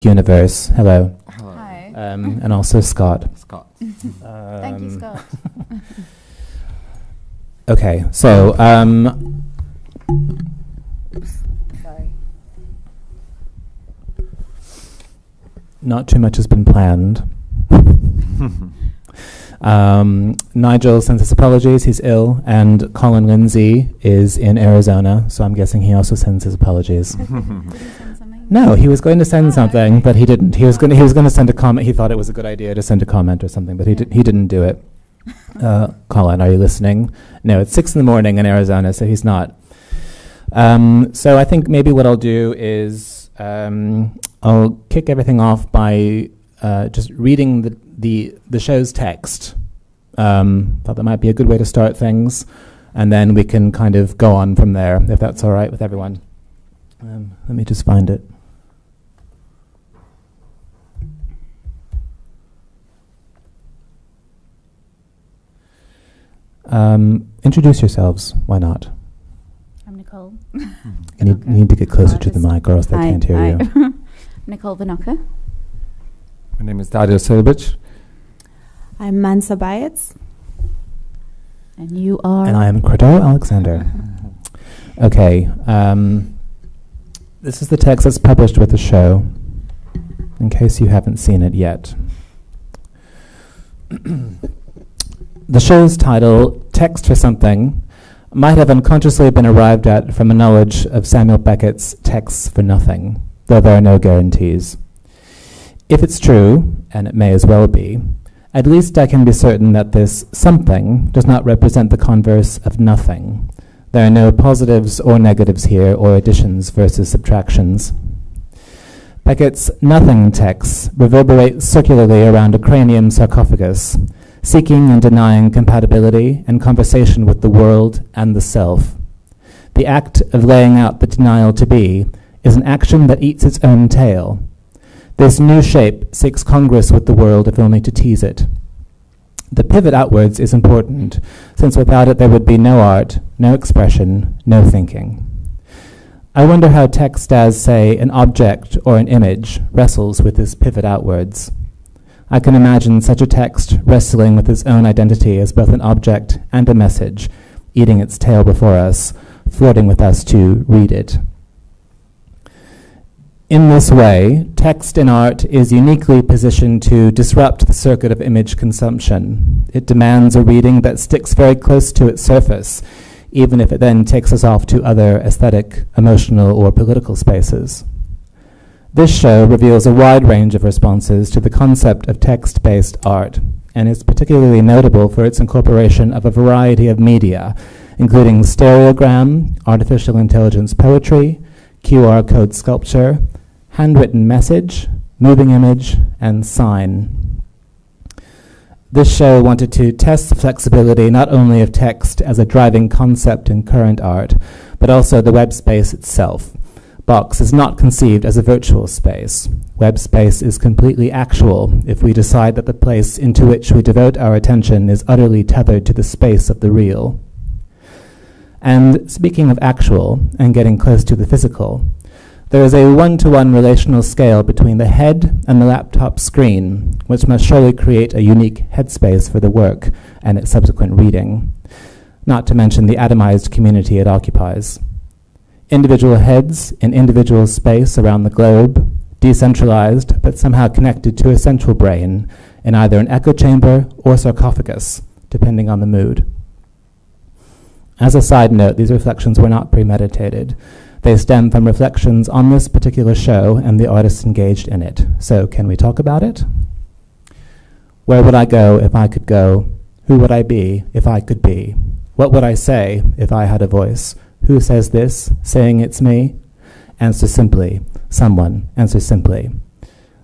Universe. Hello. Hello. Hi. And also Scott. Scott. Thank you, Scott. Okay, so Sorry. not too much has been planned. Nigel sends his apologies, he's ill, and Colin Lindsay is in Arizona, so I'm guessing he also sends his apologies. Did he send something? No, he was going to send something, okay. but he didn't. He was going to send a comment. He thought it was a good idea to send a comment or something, but he didn't do it. Colin, are you listening? No, it's 6 a.m. in Arizona, so he's not. So I think maybe what I'll do is I'll kick everything off by just reading the show's text. Thought that might be a good way to start things, and then we can kind of go on from there, if that's all right with everyone. Let me just find it. Introduce yourselves. Why not? I'm Nicole. You need to get closer to the mic, or else they Hi, can't hear you. hi. Nicole Vinoka. My name is Dario Silbic. I'm Mansa Bayets. And you are? And I am Credo Alexander. Okay. This is the text that's published with the show, in case you haven't seen it yet. The show's title, Text for Something, might have unconsciously been arrived at from a knowledge of Samuel Beckett's Texts for Nothing, though there are no guarantees. If it's true, and it may as well be, at least I can be certain that this something does not represent the converse of nothing. There are no positives or negatives here, or additions versus subtractions. Beckett's nothing texts reverberate circularly around a cranium sarcophagus, seeking and denying compatibility and conversation with the world and the self. The act of laying out the denial to be is an action that eats its own tail. This new shape seeks congress with the world if only to tease it. The pivot outwards is important, since without it there would be no art, no expression, no thinking. I wonder how text as, say, an object or an image wrestles with this pivot outwards. I can imagine such a text wrestling with its own identity as both an object and a message, eating its tail before us, flirting with us to read it. In this way, text in art is uniquely positioned to disrupt the circuit of image consumption. It demands a reading that sticks very close to its surface, even if it then takes us off to other aesthetic, emotional, or political spaces. This show reveals a wide range of responses to the concept of text-based art, and is particularly notable for its incorporation of a variety of media, including stereogram, artificial intelligence poetry, QR code sculpture, handwritten message, moving image, and sign. This show wanted to test the flexibility not only of text as a driving concept in current art, but also the web space itself. BOXE is not conceived as a virtual space. Web space is completely actual if we decide that the place into which we devote our attention is utterly tethered to the space of the real. And speaking of actual and getting close to the physical, there is a one-to-one relational scale between the head and the laptop screen, which must surely create a unique headspace for the work and its subsequent reading, not to mention the atomized community it occupies. Individual heads in individual space around the globe, decentralized but somehow connected to a central brain in either an echo chamber or sarcophagus, depending on the mood. As a side note, these reflections were not premeditated. They stem from reflections on this particular show and the artists engaged in it. So can we talk about it? Where would I go if I could go? Who would I be if I could be? What would I say if I had a voice? Who says this, saying it's me? Answer simply. Someone. Answer simply.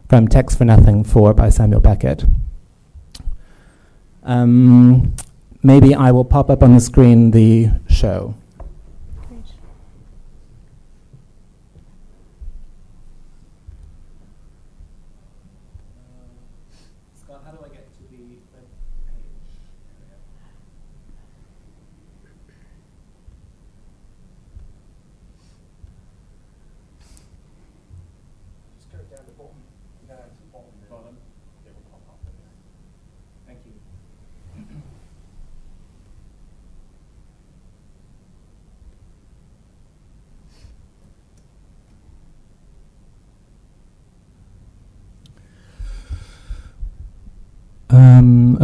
From Text for Nothing 4 by Samuel Beckett. Maybe I will pop up on the screen the show. Scott, how do I get to the page? Just go down the bottom.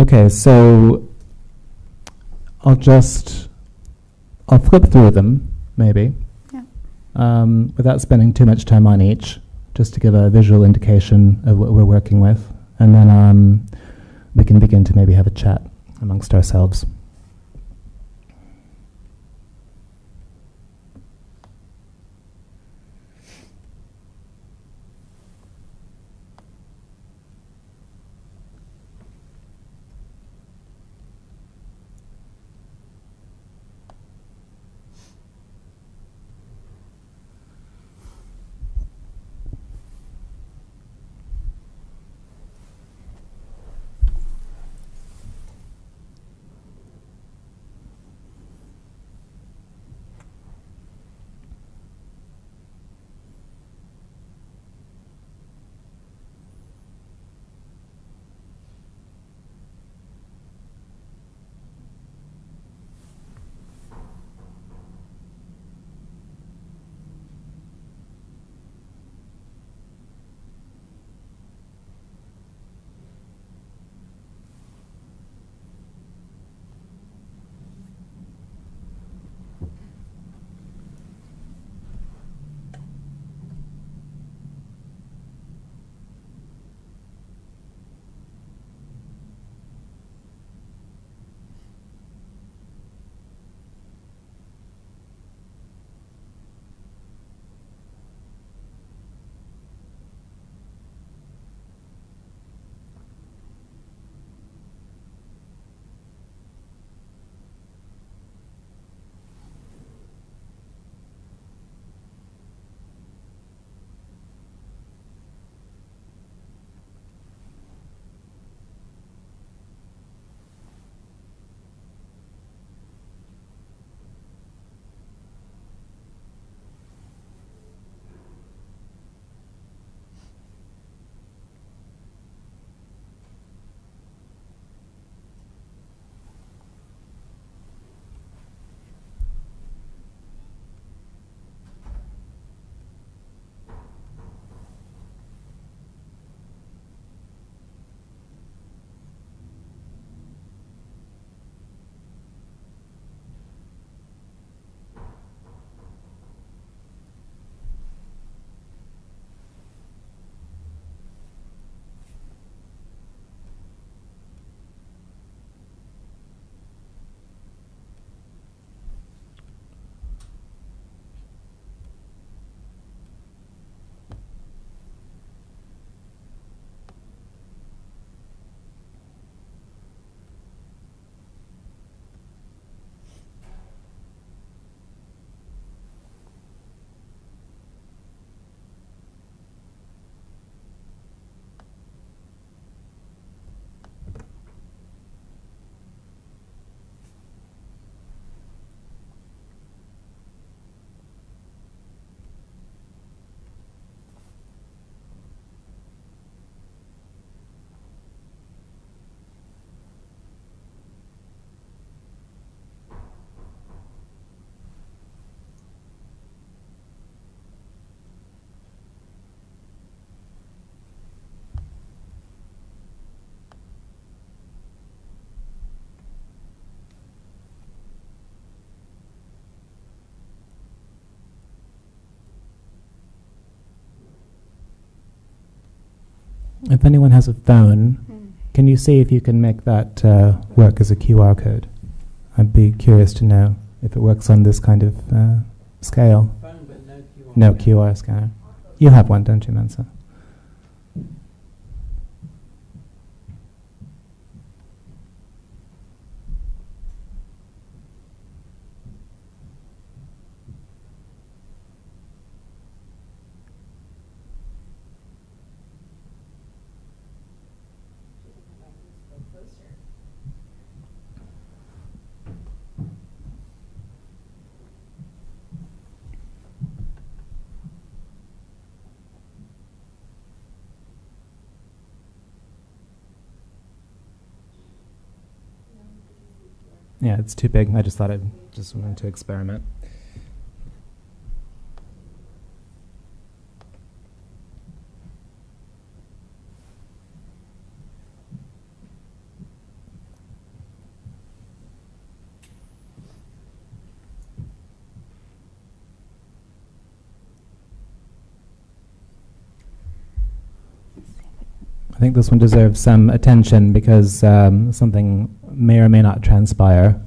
Okay, so I'll flip through them, maybe, without spending too much time on each, just to give a visual indication of what we're working with. And then we can begin to maybe have a chat amongst ourselves. If anyone has a phone, can you see if you can make that work as a QR code? I'd be curious to know if it works on this kind of scale. Phone, but no QR. No QR scanner. You have one, don't you, Mansa? Yeah, it's too big. I just thought I just wanted to experiment. think this one deserves some attention because something may or may not transpire.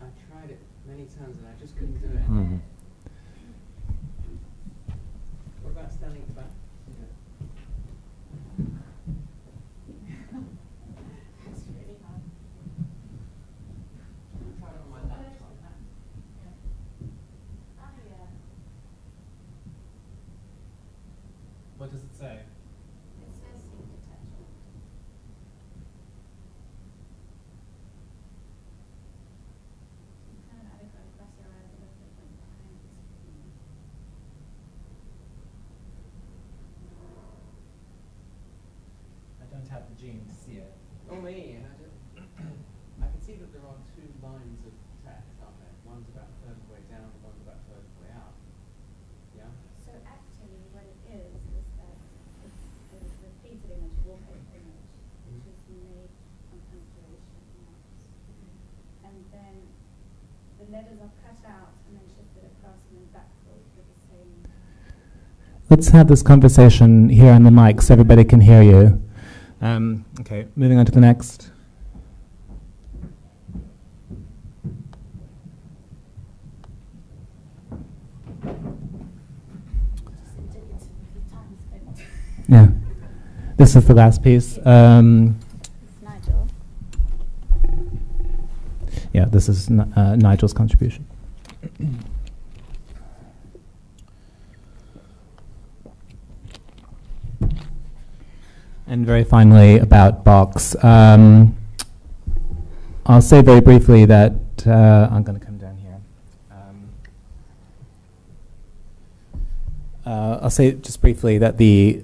I tried it many times and I just couldn't do it. What about standing at the back? It's really hard. I tried it on my laptop. What does it say? It says seek detachment. Kind of adequate across your eyes a little bit from behind the screen. I don't have the gene to see it. Oh me, I can see that there are two lines of text, aren't there? One's about a third of the way down and one's about a third of the way out. Yeah? So actually what it is that it's a repeated image, a wallpaper image, which is made from constellation marks. And then the letters are cut out and then shifted across and then backwards with the same. Let's have this conversation here on the mic so everybody can hear you. Okay, moving on to the next. Yeah, this is the last piece. Nigel. Yeah, this is Nigel's contribution. And very finally about BOXE. I'll say very briefly that I'm going to come down here. I'll say just briefly that the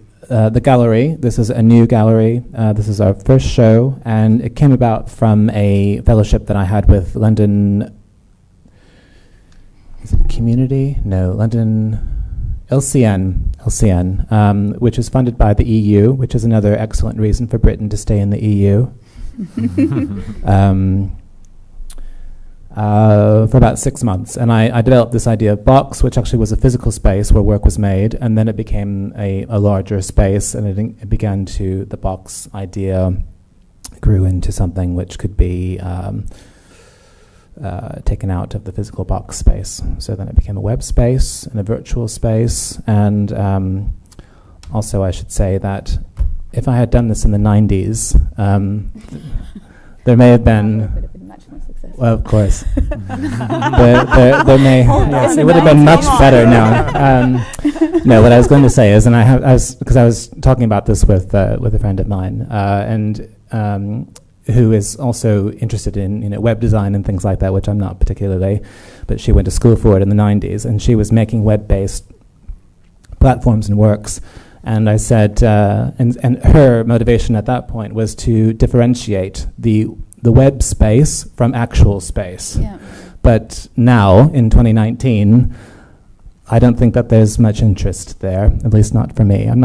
gallery, this is a new gallery. This is our first show, and it came about from a fellowship that I had with London. Is it Community? No, London. LCN, which is funded by the EU, which is another excellent reason for Britain to stay in the EU. For about 6 months. And I developed this idea of BOXE, which actually was a physical space where work was made, and then it became a larger space, and it began to, the BOXE idea grew into something which could be taken out of the physical box space. So then it became a web space and a virtual space. And also I should say that if I had done this in the 90s, there may have been... It would have been much more successful. Well, of course. there may... yes, it would have been much better now. No, what I was going to say is, and I was talking about this with a friend of mine, who is also interested in web design and things like that, which I'm not particularly, but she went to school for it in the 90s, and she was making web-based platforms and works. And I said, and her motivation at that point was to differentiate the web space from actual space. Yeah. But now, in 2019, I don't think that there's much interest there, at least not for me. I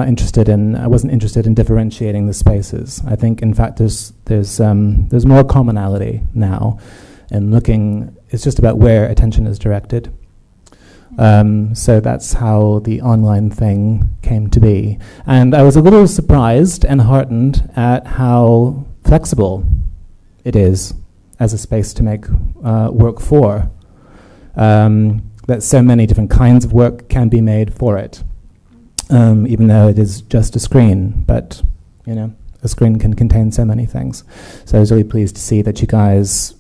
wasn't interested in differentiating the spaces. I think, in fact, there's more commonality now, and it's just about where attention is directed. So that's how the online thing came to be. And I was a little surprised and heartened at how flexible it is as a space to make work for. That so many different kinds of work can be made for it, even though it is just a screen. But, a screen can contain so many things. So I was really pleased to see that you guys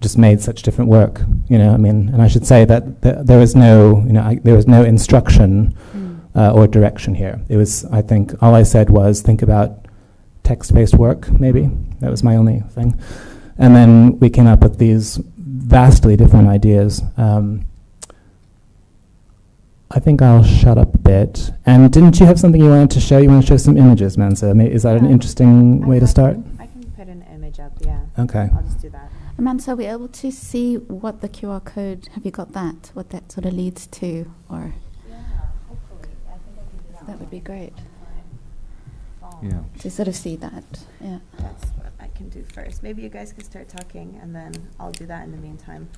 just made such different work. And I should say that there was no, there was no instruction or direction here. It was, I think, all I said was think about text-based work, maybe. That was my only thing. And then we came up with these vastly different ideas. I think I'll shut up a bit. And didn't you have something you wanted to show? You want to show some images, Mansa? Is that an interesting way to start? I can put an image up, yeah. Okay. I'll just do that. Amanda, are we able to see what the QR code, have you got that? What that sort of leads to? Or Yeah, hopefully. I think I can do that. that would be great Yeah. to sort of see that. Yeah. That's what I can do first. Maybe you guys can start talking, and then I'll do that in the meantime.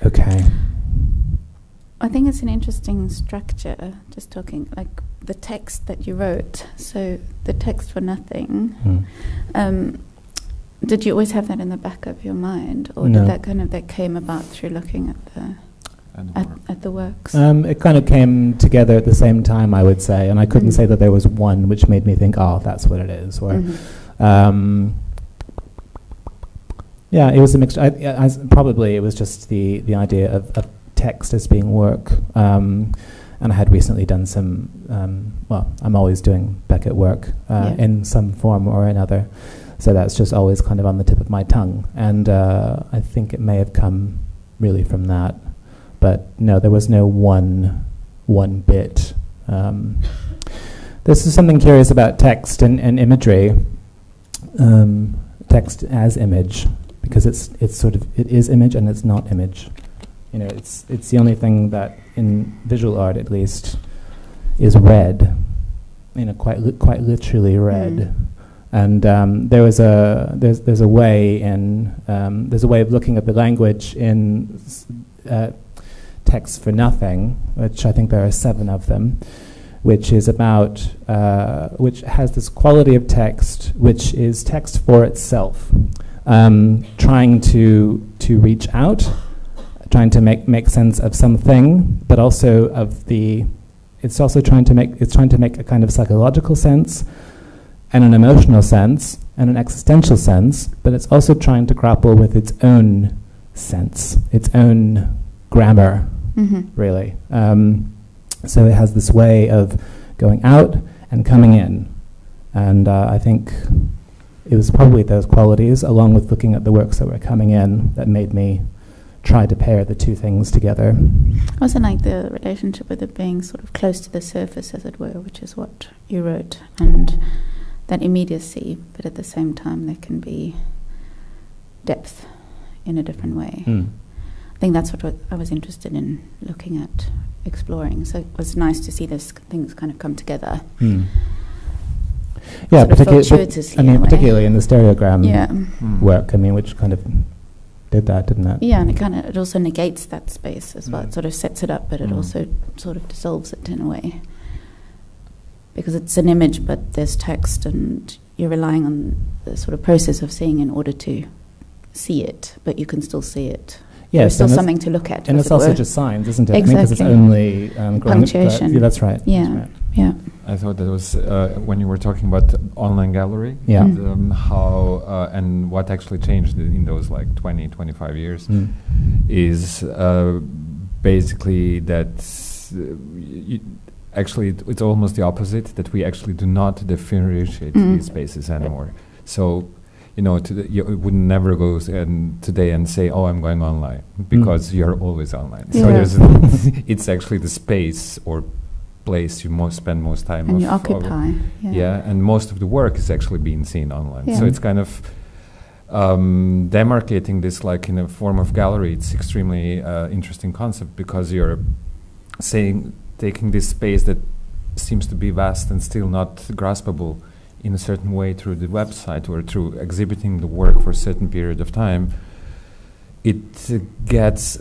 Okay. I think it's an interesting structure, just talking, like the text that you wrote. So the text for nothing. Did you always have that in the back of your mind, or No. did that came about through looking at the works? It kind of came together at the same time, I would say, and I couldn't say that there was one which made me think, oh, that's what it is, or yeah, it was a mixture. Probably it was just the idea of text as being work, and I had recently done some. Well, I'm always doing Beckett work in some form or another, so that's just always kind of on the tip of my tongue, and I think it may have come really from that. But no, there was no one bit. This is something curious about text and imagery. Text as image, because it is image and it's not image. You know, it's the only thing that in visual art, at least, is read. You know, quite literally read. And there's a way of looking at the language in text for nothing, which I think there are 7 of them, which is about which has this quality of text, which is text for itself, trying to reach out, trying to make sense of something, but also of the. It's also trying to make a kind of psychological sense, and an emotional sense, and an existential sense, but it's also trying to grapple with its own sense, its own grammar, really. So it has this way of going out and coming in, and I think it was probably those qualities, along with looking at the works that were coming in, that made me try to pair the two things together. I also like the relationship with it being sort of close to the surface, as it were, which is what you wrote, and that immediacy, but at the same time there can be depth in a different way. I think that's what I was interested in looking at, exploring. So it was nice to see those things kind of come together. Yeah, sort of fortuitously in a way. Particularly in the stereogram work, which kind of did that, didn't it? Yeah, and it also negates that space as well. It sort of sets it up, but it also sort of dissolves it in a way. Because it's an image, but there's text, and you're relying on the sort of process of seeing in order to see it, but you can still see it. Yes, there's still something to look at. And it's also just signs, isn't it? Exactly. Because it's only punctuation. Yeah, that's right. Yeah, that's right. yeah. I thought that was when you were talking about online gallery, Yeah. and how and what actually changed in those like 20, 25 years is basically that actually it's almost the opposite, that we actually do not differentiate these spaces anymore. So, you know, you would never go today and say, "Oh, I'm going online," because you're always online. So it's actually the space or place you spend most time and you occupy. And most of the work is actually being seen online. Yeah. So it's kind of demarcating this like in a form of gallery. It's extremely interesting concept, because you're taking this space that seems to be vast and still not graspable in a certain way through the website or through exhibiting the work for a certain period of time. It gets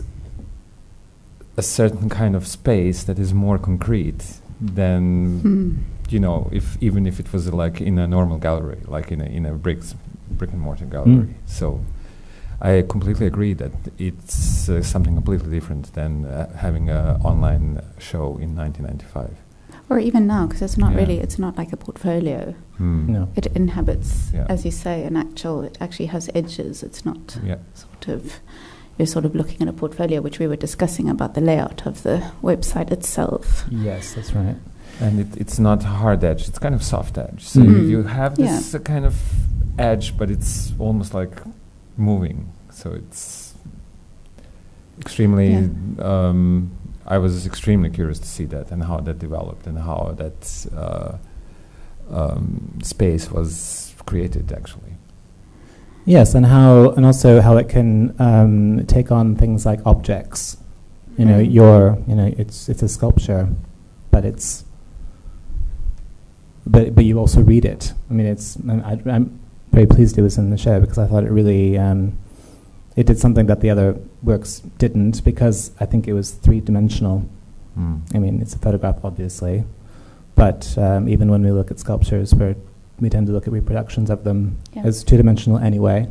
a certain kind of space that is more concrete than you know, even if it was like in a normal gallery, like in a brick and mortar gallery. So I completely agree that it's something completely different than having an online show in 1995. Or even now, because it's not really, it's not like a portfolio. No. It inhabits, as you say, it actually has edges. It's not sort of, you're sort of looking at a portfolio, which we were discussing about the layout of the website itself. Yes, that's right. And it's not hard edge, it's kind of soft edge. So you have this kind of edge, but it's almost like moving. So it's extremely, I was extremely curious to see that and how that developed and how that space was created actually. Yes, and also how it can take on things like objects. You know, it's a sculpture, but but you also read it. I mean, I'm very pleased it was in the show because I thought it really it did something that the other works didn't, because I think it was three-dimensional. I mean, it's a photograph, obviously, but even when we look at sculptures, we tend to look at reproductions of them as two-dimensional anyway.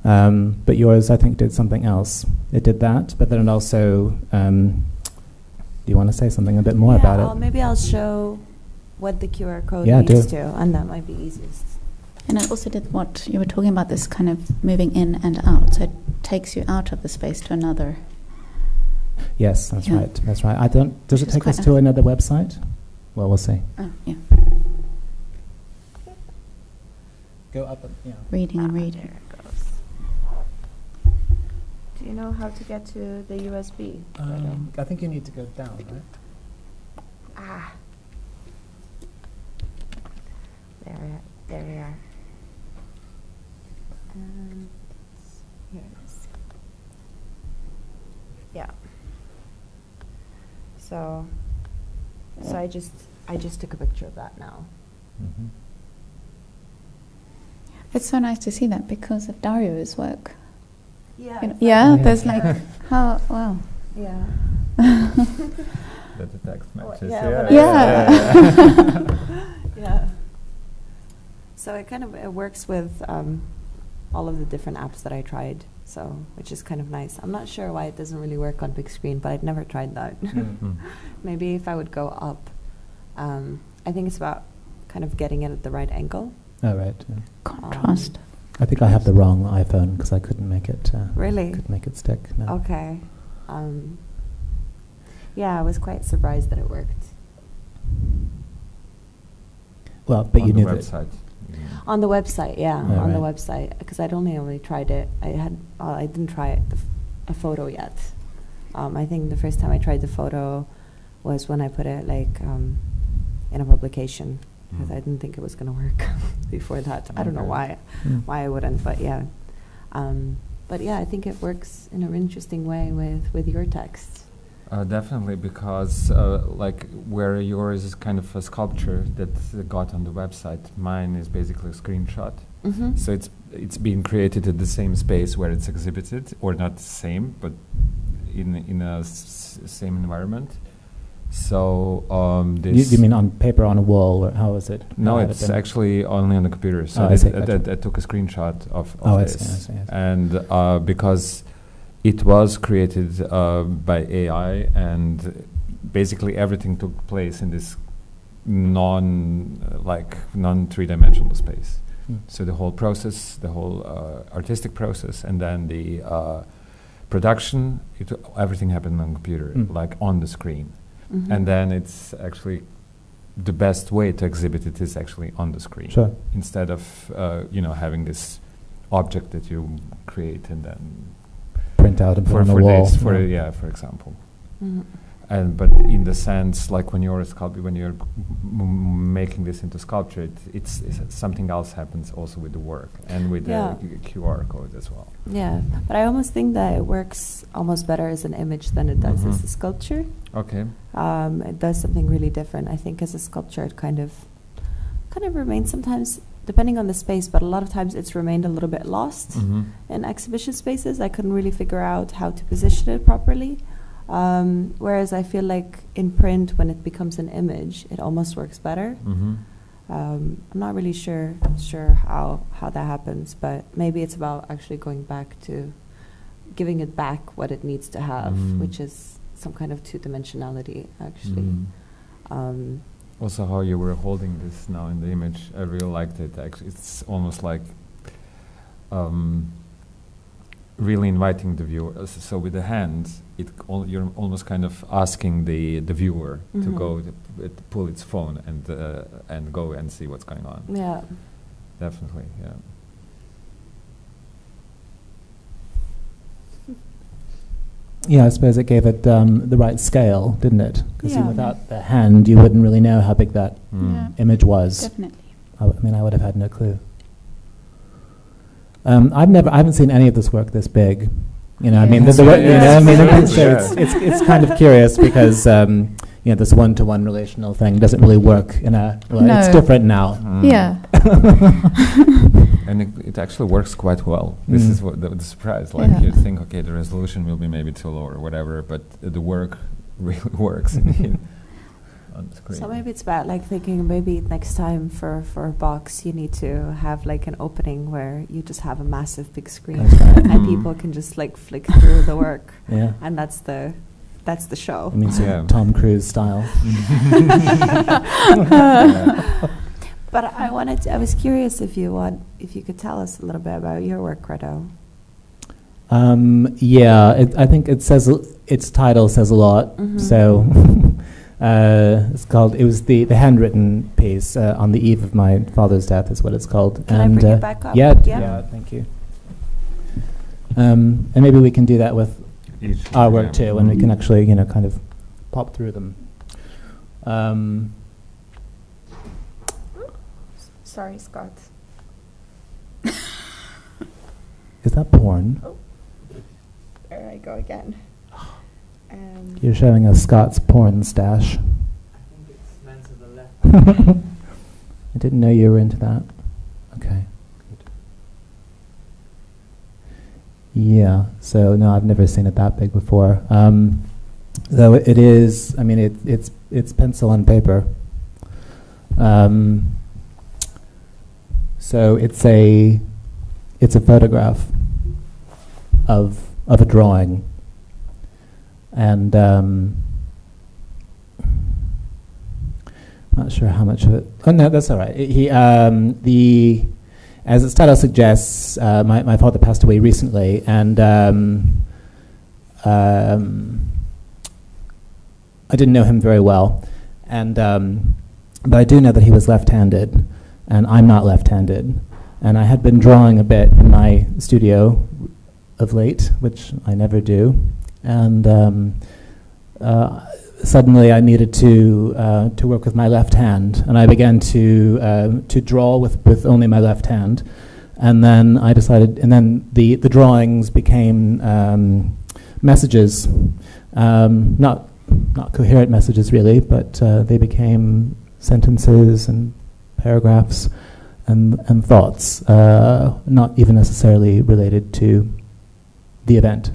But yours, I think, did something else. It did that, but then it also... do you want to say something a bit more about it? Maybe I'll show what the QR code Yeah, leads do. to, and that might be easiest. And I also did what you were talking about, this kind of moving in and out. So it takes you out of the space to another. Yes, that's right. That's right. I don't. Does it Which is take us quite to another website? Well, we'll see. Oh, yeah. Go up. Yeah. Reading and reading. There it goes. Do you know how to get to the USB? I think you need to go down, right? There we are. And here it is. Yeah. So I just took a picture of that now. It's so nice to see that because of Dario's work. Yeah. You know, yeah, there's like, how, wow. Yeah. That the text matches. Yeah. Yeah. So it works with all of the different apps that I tried, so which is kind of nice. I'm not sure why it doesn't really work on big screen, but I'd never tried that. Maybe if I would go up, I think it's about kind of getting it at the right angle. Oh, right. Yeah. Contrast. I think I have the wrong iPhone because I couldn't make it. Really? Couldn't make it stick. No. Okay. Yeah, I was quite surprised that it worked. Well, but on you the knew that. website. On the website, yeah, Oh, on the right. website, because I'd only tried it. I didn't try it, a photo yet. I think the first time I tried the photo was when I put it in a publication, because I didn't think it was going to work before that. I don't know why I wouldn't, but yeah. But yeah, I think it works in an interesting way with your texts. Definitely, because where yours is kind of a sculpture that got on the website, mine is basically a screenshot. So it's being created at the same space where it's exhibited, or not the same, but in a same environment. So this. You mean on paper on a wall, or how is it? No, How had it's it been? actually only on the computer. So I see, I gotcha. took a screenshot of I this, see. and because it was created by AI, and basically everything took place in this non three-dimensional space. So the whole process, the whole artistic process, and then the production, everything happened on computer, like on the screen. And then it's actually the best way to exhibit it is actually on the screen, Sure. instead of having this object that you create and then Print out and put on the wall. this, for example. And but in the sense, like when you're making this into sculpture, it's something else happens also with the work and with the QR code as well. Yeah, but I almost think that it works almost better as an image than it does as a sculpture. Okay. It does something really different. I think as a sculpture, it kind of remains sometimes, depending on the space, but a lot of times it's remained a little bit lost in exhibition spaces. I couldn't really figure out how to position it properly. Whereas I feel like in print, when it becomes an image, it almost works better. I'm not really sure how that happens, but maybe it's about actually going back to giving it back what it needs to have, which is some kind of two-dimensionality, actually. Also, how you were holding this now in the image, I really liked it. Actually, it's almost like really inviting the viewer. So with the hands, you're almost kind of asking the viewer to go to pull its phone and go and see what's going on. Yeah. Definitely, yeah. Yeah, I suppose it gave it the right scale, didn't it? Because Yeah. without the hand, you wouldn't really know how big that Yeah, image was. definitely. I would have had no clue. I haven't seen any of this work this big. You know, I mean, Yeah. the work, Yeah, I mean, yeah. so it's kind of curious because this one-to-one relational thing doesn't really work in a. Well, No. it's different now. Yeah. And it actually works quite well. This Mm. is what the surprise. Like Yeah. you think, okay, the resolution will be maybe too low or whatever, but the work really works on the screen. So maybe it's about like thinking maybe next time for BOXE you need to have like an opening where you just have a massive big screen That's right. and Mm. people can just like flick through the work, Yeah. and that's the show. I mean, sort of Yeah. Tom Cruise style. But I was curious if you could tell us a little bit about your work, Credo. Yeah, I think its title says a lot. Mhm. So it was the handwritten piece on the eve of my father's death is what it's called. Can I bring it back up? Yeah, Yeah. yeah, thank you. And maybe we can do that with Each our work yeah. too, and we can actually, kind of pop through them. Sorry, Scott. Is that porn? There I go again. You're showing us Scott's porn stash. I think it's meant to the left. I didn't know you were into that. Okay. Good. Yeah. So no, I've never seen it that big before. Though it is. I mean, it's pencil and paper. So it's a photograph of a drawing, and not sure how much of it. Oh no, that's all right. As its title suggests, my father passed away recently, and I didn't know him very well, and but I do know that he was left-handed, and I'm not left-handed, and I had been drawing a bit in my studio of late, which I never do, and suddenly I needed to work with my left hand, and I began to draw with only my left hand, and then I decided, and then the drawings became messages, not coherent messages really, but they became sentences and paragraphs and thoughts, not even necessarily related to the event.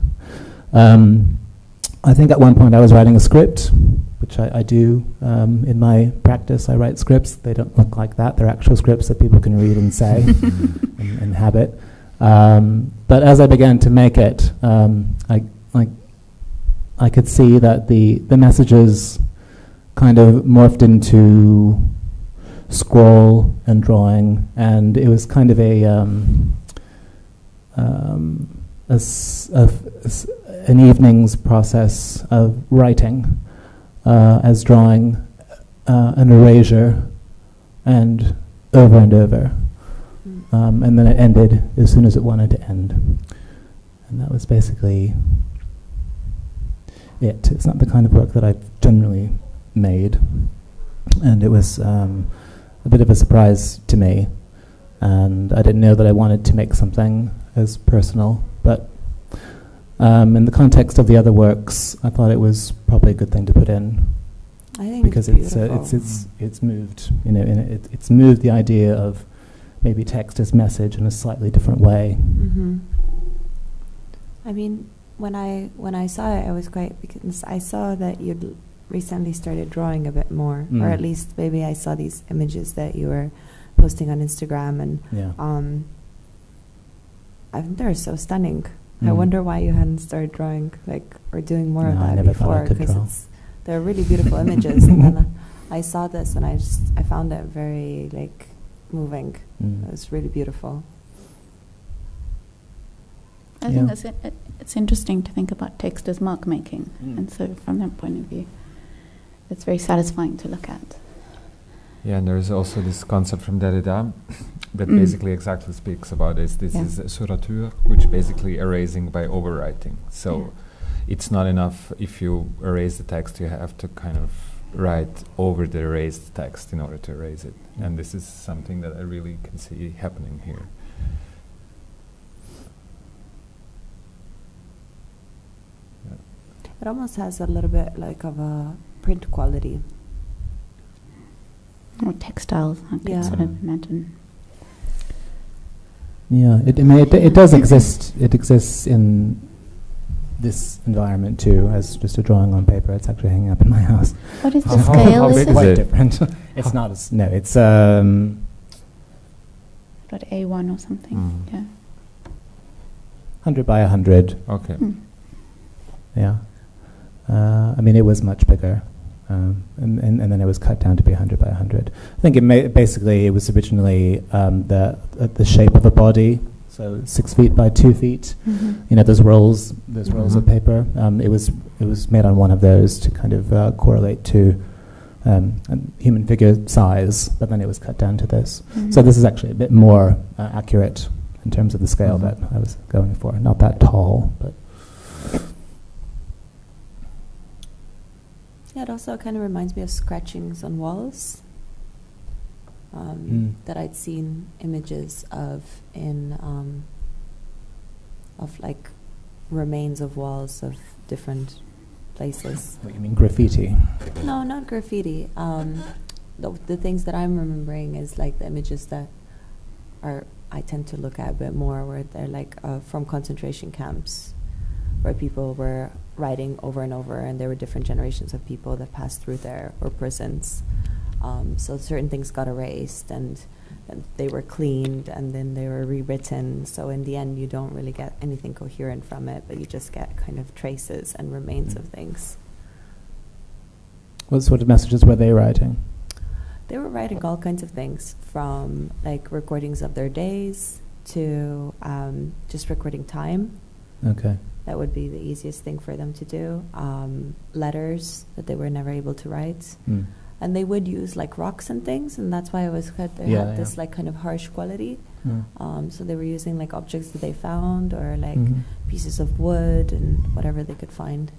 I think at one point I was writing a script, which I do in my practice. I write scripts. They don't look like that. They're actual scripts that people can read and say and inhabit. But as I began to make it, I could see that the messages kind of morphed into scroll and drawing, and it was kind of an evening's process of writing as drawing an erasure and over, and then it ended as soon as it wanted to end, and that was basically it. It's not the kind of work that I've generally made, and it was a bit of a surprise to me, and I didn't know that I wanted to make something as personal, but in the context of the other works, I thought it was probably a good thing to put in, I think because it's beautiful. it's moved, it's moved the idea of maybe text as message in a slightly different way. Mm-hmm. I mean, when I saw it, I was quite, because I saw that you'd recently started drawing a bit more, or at least maybe I saw these images that you were posting on Instagram, and Yeah. I think they're so stunning. I wonder why you hadn't started drawing, or doing more of No, I that never thought I before, could because draw. they're really beautiful images. And then I saw this, and I found it very moving. It was really beautiful. I think it's interesting to think about text as mark making, and so from that point of view, it's very satisfying to look at. Yeah, and there's also this concept from Derrida that basically exactly speaks about this. This is suratur, which basically erasing by overwriting. So it's not enough if you erase the text, you have to kind of write over the erased text in order to erase it. And this is something that I really can see happening here. It almost has a little bit of a print quality. Or textiles, I can Yeah. sort of imagine. Yeah, it does exist. It exists in this environment too, as just a drawing on paper. It's actually hanging up in my house. What is the How scale? big Is is it? Quite it? different. It's not as no. It's What, A1 or something? Mm. Yeah. 100 by 100. Okay. Mm. Yeah. I mean, it was much bigger, and then it was cut down to be 100 by 100. I think basically it was originally the shape of a body, so 6 feet by 2 feet. Mm-hmm. You know, those rolls of Mhm. paper. It was made on one of those to kind of correlate to a human figure size, but then it was cut down to this. Mhm. So this is actually a bit more accurate in terms of the scale Mhm. that I was going for. Not that tall, but Yeah, it also kind of reminds me of scratchings on walls that I'd seen images of in of like remains of walls of different places. what you mean graffiti? No, not graffiti. The things that I'm remembering is like the images that I tend to look at a bit more, where they're like from concentration camps, where people were writing over and over, and there were different generations of people that passed through there, or prisons. So certain things got erased, and they were cleaned, and then they were rewritten. So in the end, you don't really get anything coherent from it, but you just get kind of traces and remains of things. What sort of messages were they writing? They were writing all kinds of things, from like recordings of their days to just recording time. Okay. That would be the easiest thing for them to do. Letters that they were never able to write. Mm. And they would use like rocks and things, and that's why it was good. They Yeah, had this yeah. like kind of harsh quality. Mm. So they were using like objects that they found, or like Mhm. pieces of wood and whatever they could find.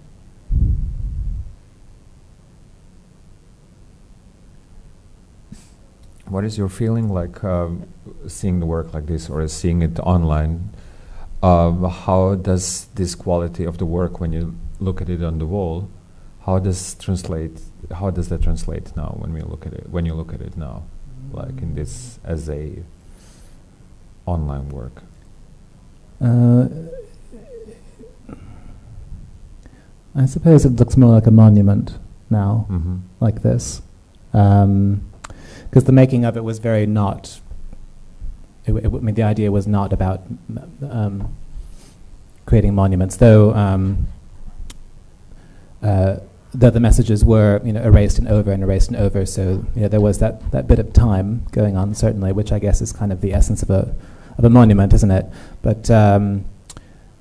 What is your feeling like seeing the work like this, or seeing it online? How does this quality of the work, when you look at it on the wall, how does that translate now when we look at it? When you look at it now, like in this as a online work. I suppose it looks more like a monument now, Mm-hmm. like this, because the making of it was very not. I mean, the idea was not about creating monuments, though the messages were, erased and over. So, there was that bit of time going on, certainly, which I guess is kind of the essence of a monument, isn't it? But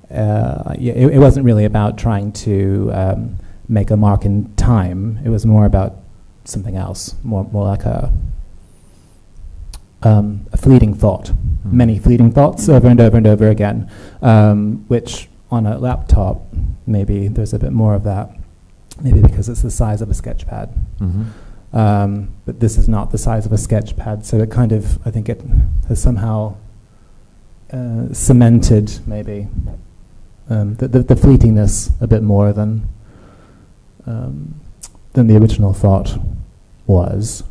it wasn't really about trying to make a mark in time. It was more about something else, more like a fleeting thought, many fleeting thoughts over and over and over again, which on a laptop, maybe there's a bit more of that, maybe because it's the size of a sketch pad. Mm-hmm. But this is not the size of a sketch pad, so it kind of, I think it has somehow cemented maybe the fleetingness a bit more than the original thought was.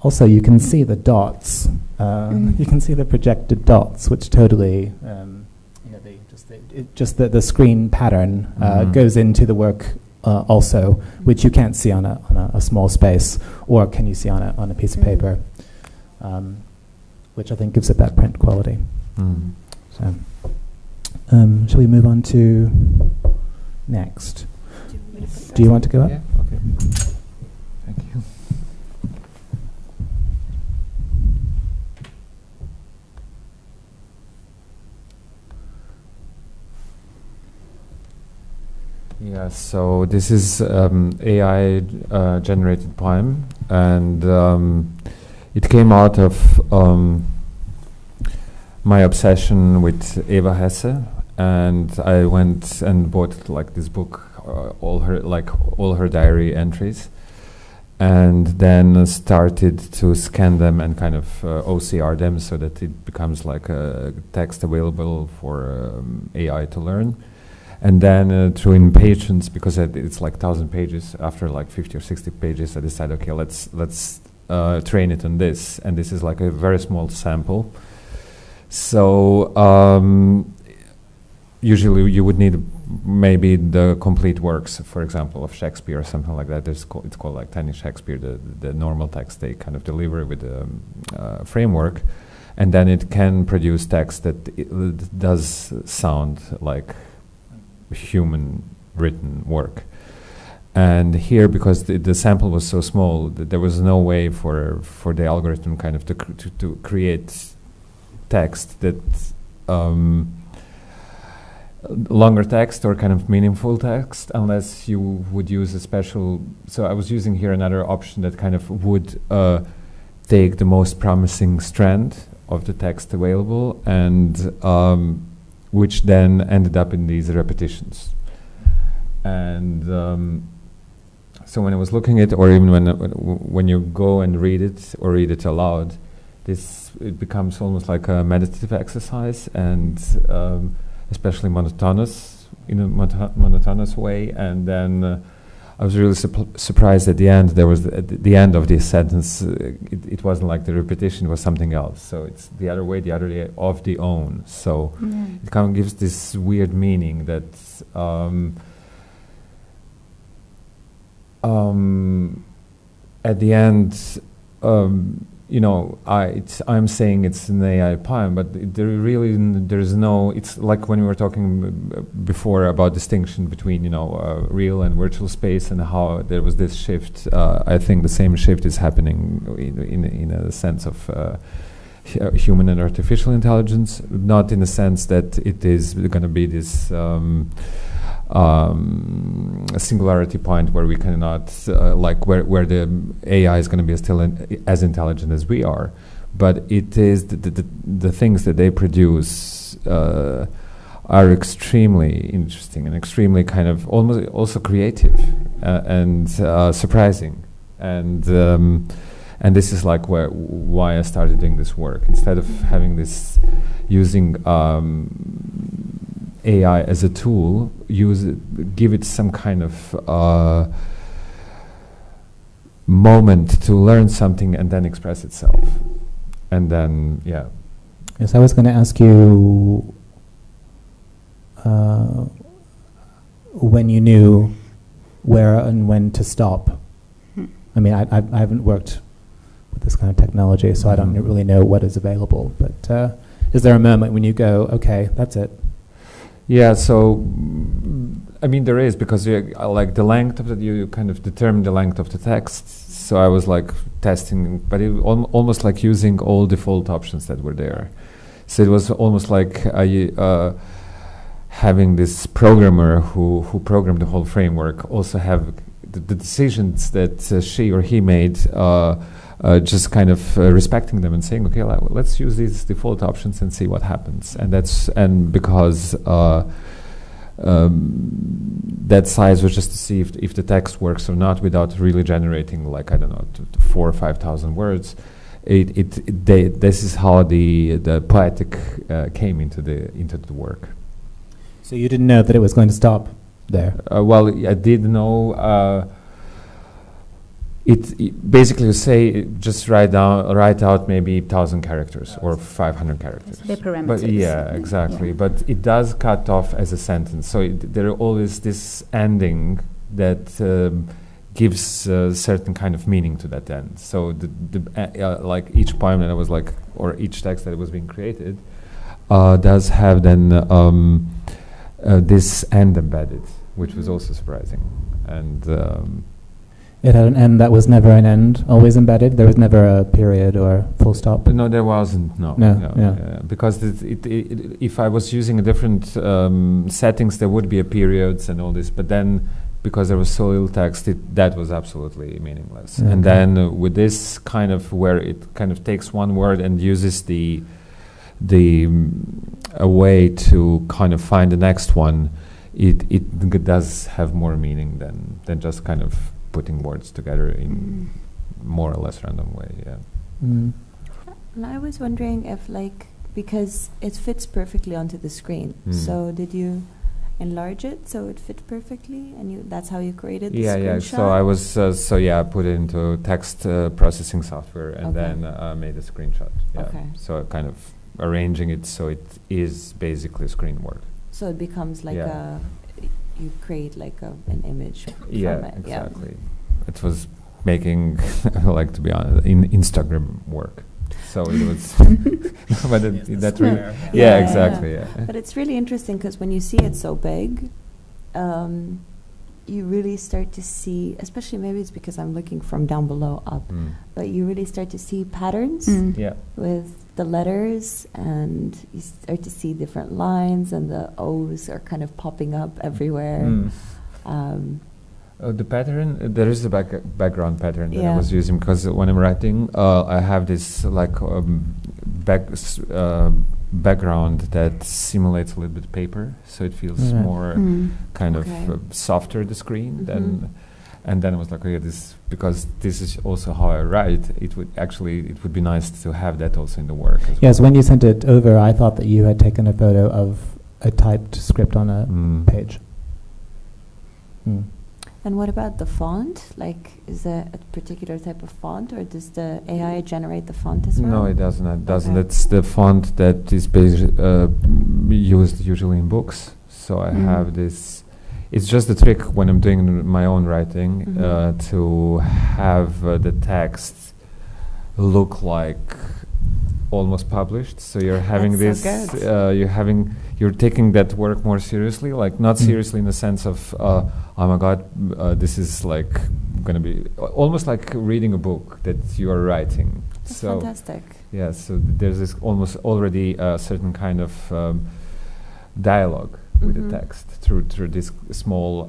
Also, you can see the dots. You can see the projected dots, which totally, the screen pattern goes into the work also, which you can't see on a small space, or can you see on a piece of paper, which I think gives it that print quality. Mm. So, shall we move on to next? Do you want to go up? Yeah. Okay. Thank you. Yeah, so this is AI generated poem, and it came out of my obsession with Eva Hesse, and I went and bought like this book, all her diary entries, and then started to scan them and kind of OCR them so that it becomes like a text available for AI to learn. And then through impatience, because it's like 1,000 pages, after like 50 or 60 pages, I decided, okay, let's train it on this. And this is like a very small sample. So usually you would need maybe the complete works, for example, of Shakespeare or something like that. It's called like Tiny Shakespeare, the normal text they kind of deliver with the framework. And then it can produce text that it does sound like human written work. And here, because the sample was so small, there was no way for the algorithm kind of to create text that longer text or kind of meaningful text, unless you would use a special. So I was using here another option that kind of would take the most promising strand of the text available, and which then ended up in these repetitions. And so when I was looking at, or even when you go and read it or read it aloud, it becomes almost like a meditative exercise, and especially monotonous, in a monotonous way. And then I was really surprised at the end. There was the end of this sentence. It wasn't like the repetition; it was something else. So it's the other way of the own. So it kind of gives this weird meaning that at the end, I'm saying it's an AI poem, but there's no. It's like when we were talking before about distinction between real and virtual space, and how there was this shift. I think the same shift is happening in a sense of human and artificial intelligence, not in the sense that it is going to be this a singularity point where we cannot where the AI is going to be still as intelligent as we are, but it is the things that they produce are extremely interesting and extremely kind of almost also creative and surprising, and this is like why I started doing this work. Instead of having this using AI as a tool, give it some kind of moment to learn something and then express itself. And then, yeah. Yes, I was going to ask you when you knew where and when to stop. I mean, I haven't worked with this kind of technology, so I don't really know what is available. But is there a moment when you go, okay, that's it? Yeah, so I mean there is, because like the length of you kind of determine the length of the text. So I was like testing, but it almost like using all default options that were there. So it was almost like having this programmer who programmed the whole framework also have the decisions that she or he made. Just kind of respecting them and saying, okay, let's use these default options and see what happens. And because that size was just to see if the text works or not, without really generating like 4,000 or 5,000 words. This is how the poetic came into the work. So you didn't know that it was going to stop there? Well, I did know. It basically say just write out maybe 1,000 characters or 500 characters. The parameters. But yeah, exactly. Yeah. But it does cut off as a sentence. So there always this ending that gives a certain kind of meaning to that end. So like each poem that I was like, or each text that was being created, does have then this end embedded, which was also surprising. And it had an end that was never an end, always embedded? There was never a period or full stop? No, there wasn't, no. Because if I was using a different settings, there would be a periods and all this, but then because there was so little text, that was absolutely meaningless. Okay. And then with this kind of, where it kind of takes one word and uses a way to kind of find the next one, it does have more meaning than just kind of putting words together in more or less random way, yeah. And I was wondering if, like, because it fits perfectly onto the screen, so did you enlarge it so it fit perfectly, and that's how you created the Yeah, screenshot? So I was, I put it into text processing software and Okay. then made a screenshot. Yeah. Okay. So kind of arranging it so it is basically screen work. So it becomes like Yeah. you create like an image from Yeah, it. exactly. It was making, like, to be honest, in Instagram work. So it was, but that really, Yeah, exactly, yeah. yeah. But it's really interesting because when you see it so big, you really start to see, especially maybe it's because I'm looking from down below up, but you really start to see patterns Yeah. with the letters, and you start to see different lines, and the O's are kind of popping up everywhere. The pattern, there is a background pattern that I Yeah. was using because when I'm writing, I have this like background that simulates a little bit paper, so it feels Right. more kind of Okay. softer the screen Mhm. than. And then I was like, okay, because this is also how I write. It would be nice to have that also in the work as Yes, when you sent it over, I thought that you had taken a photo of a typed script on a page. Mm. And what about the font? Like, is there a particular type of font, or does the AI generate the font as well? No, it doesn't. It doesn't. Okay. It's the font that is used usually in books. So I have this. It's just the trick when I'm doing my own writing to have the text look like almost published. So you're having That's this. so good. You're taking that work more seriously. Like not seriously in the sense of oh my God, this is like going to be almost like reading a book that you are writing. That's so fantastic. yeah, so there's this almost already a certain kind of dialogue with the text through this small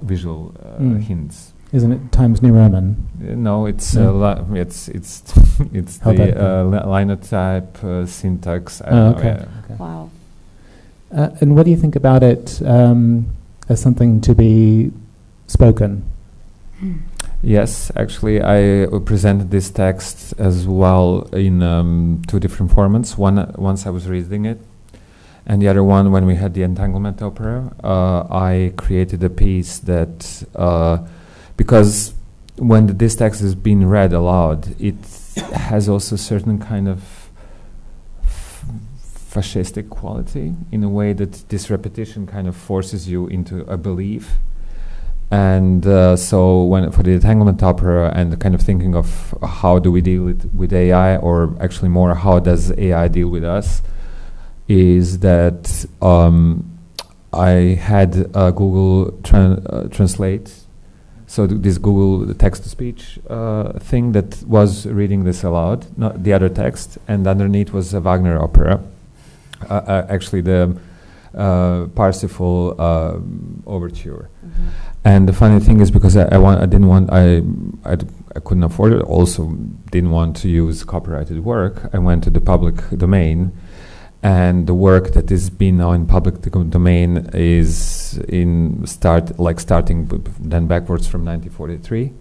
visual hints. Isn't it Times New Roman? No, it's No? it's How the about linotype syntax. I Oh, don't know, okay. yeah. Okay. Wow. And what do you think about it as something to be spoken? Yes, actually, I presented this text as well in two different formats. Once I was reading it, and the other one when we had the Entanglement Opera. I created a piece that because when this text is being read aloud, it has also certain kind of fascistic quality in a way that this repetition kind of forces you into a belief. And so when for the Entanglement Opera and kind of thinking of how do we deal with AI, or actually more how does AI deal with us, is that I had Google Translate, so this Google text-to-speech thing that was reading this aloud, not the other text, and underneath was a Wagner opera, actually the Parsifal overture. And the funny thing is, because I couldn't afford it, also didn't want to use copyrighted work, I went to the public domain, and the work that is being now in public domain is starting then backwards from 1943.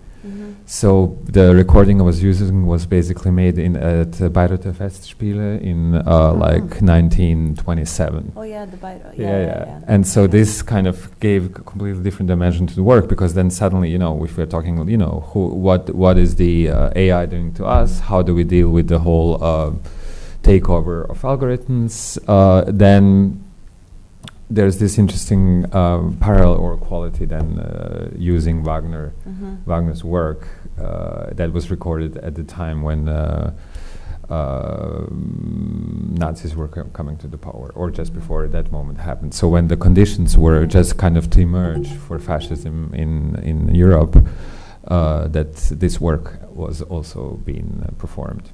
So the recording I was using was basically made at Bayreuther Festspiele in 1927. Oh yeah, the Bayreuth. Yeah. And so this kind of gave a completely different dimension to the work, because then suddenly, if we're talking, what is the AI doing to us? How do we deal with the whole takeover of algorithms? Then there's this interesting parallel or quality then using Wagner's work that was recorded at the time when Nazis were coming to the power, or just before that moment happened. So when the conditions were just kind of to emerge for fascism in Europe, that this work was also being performed.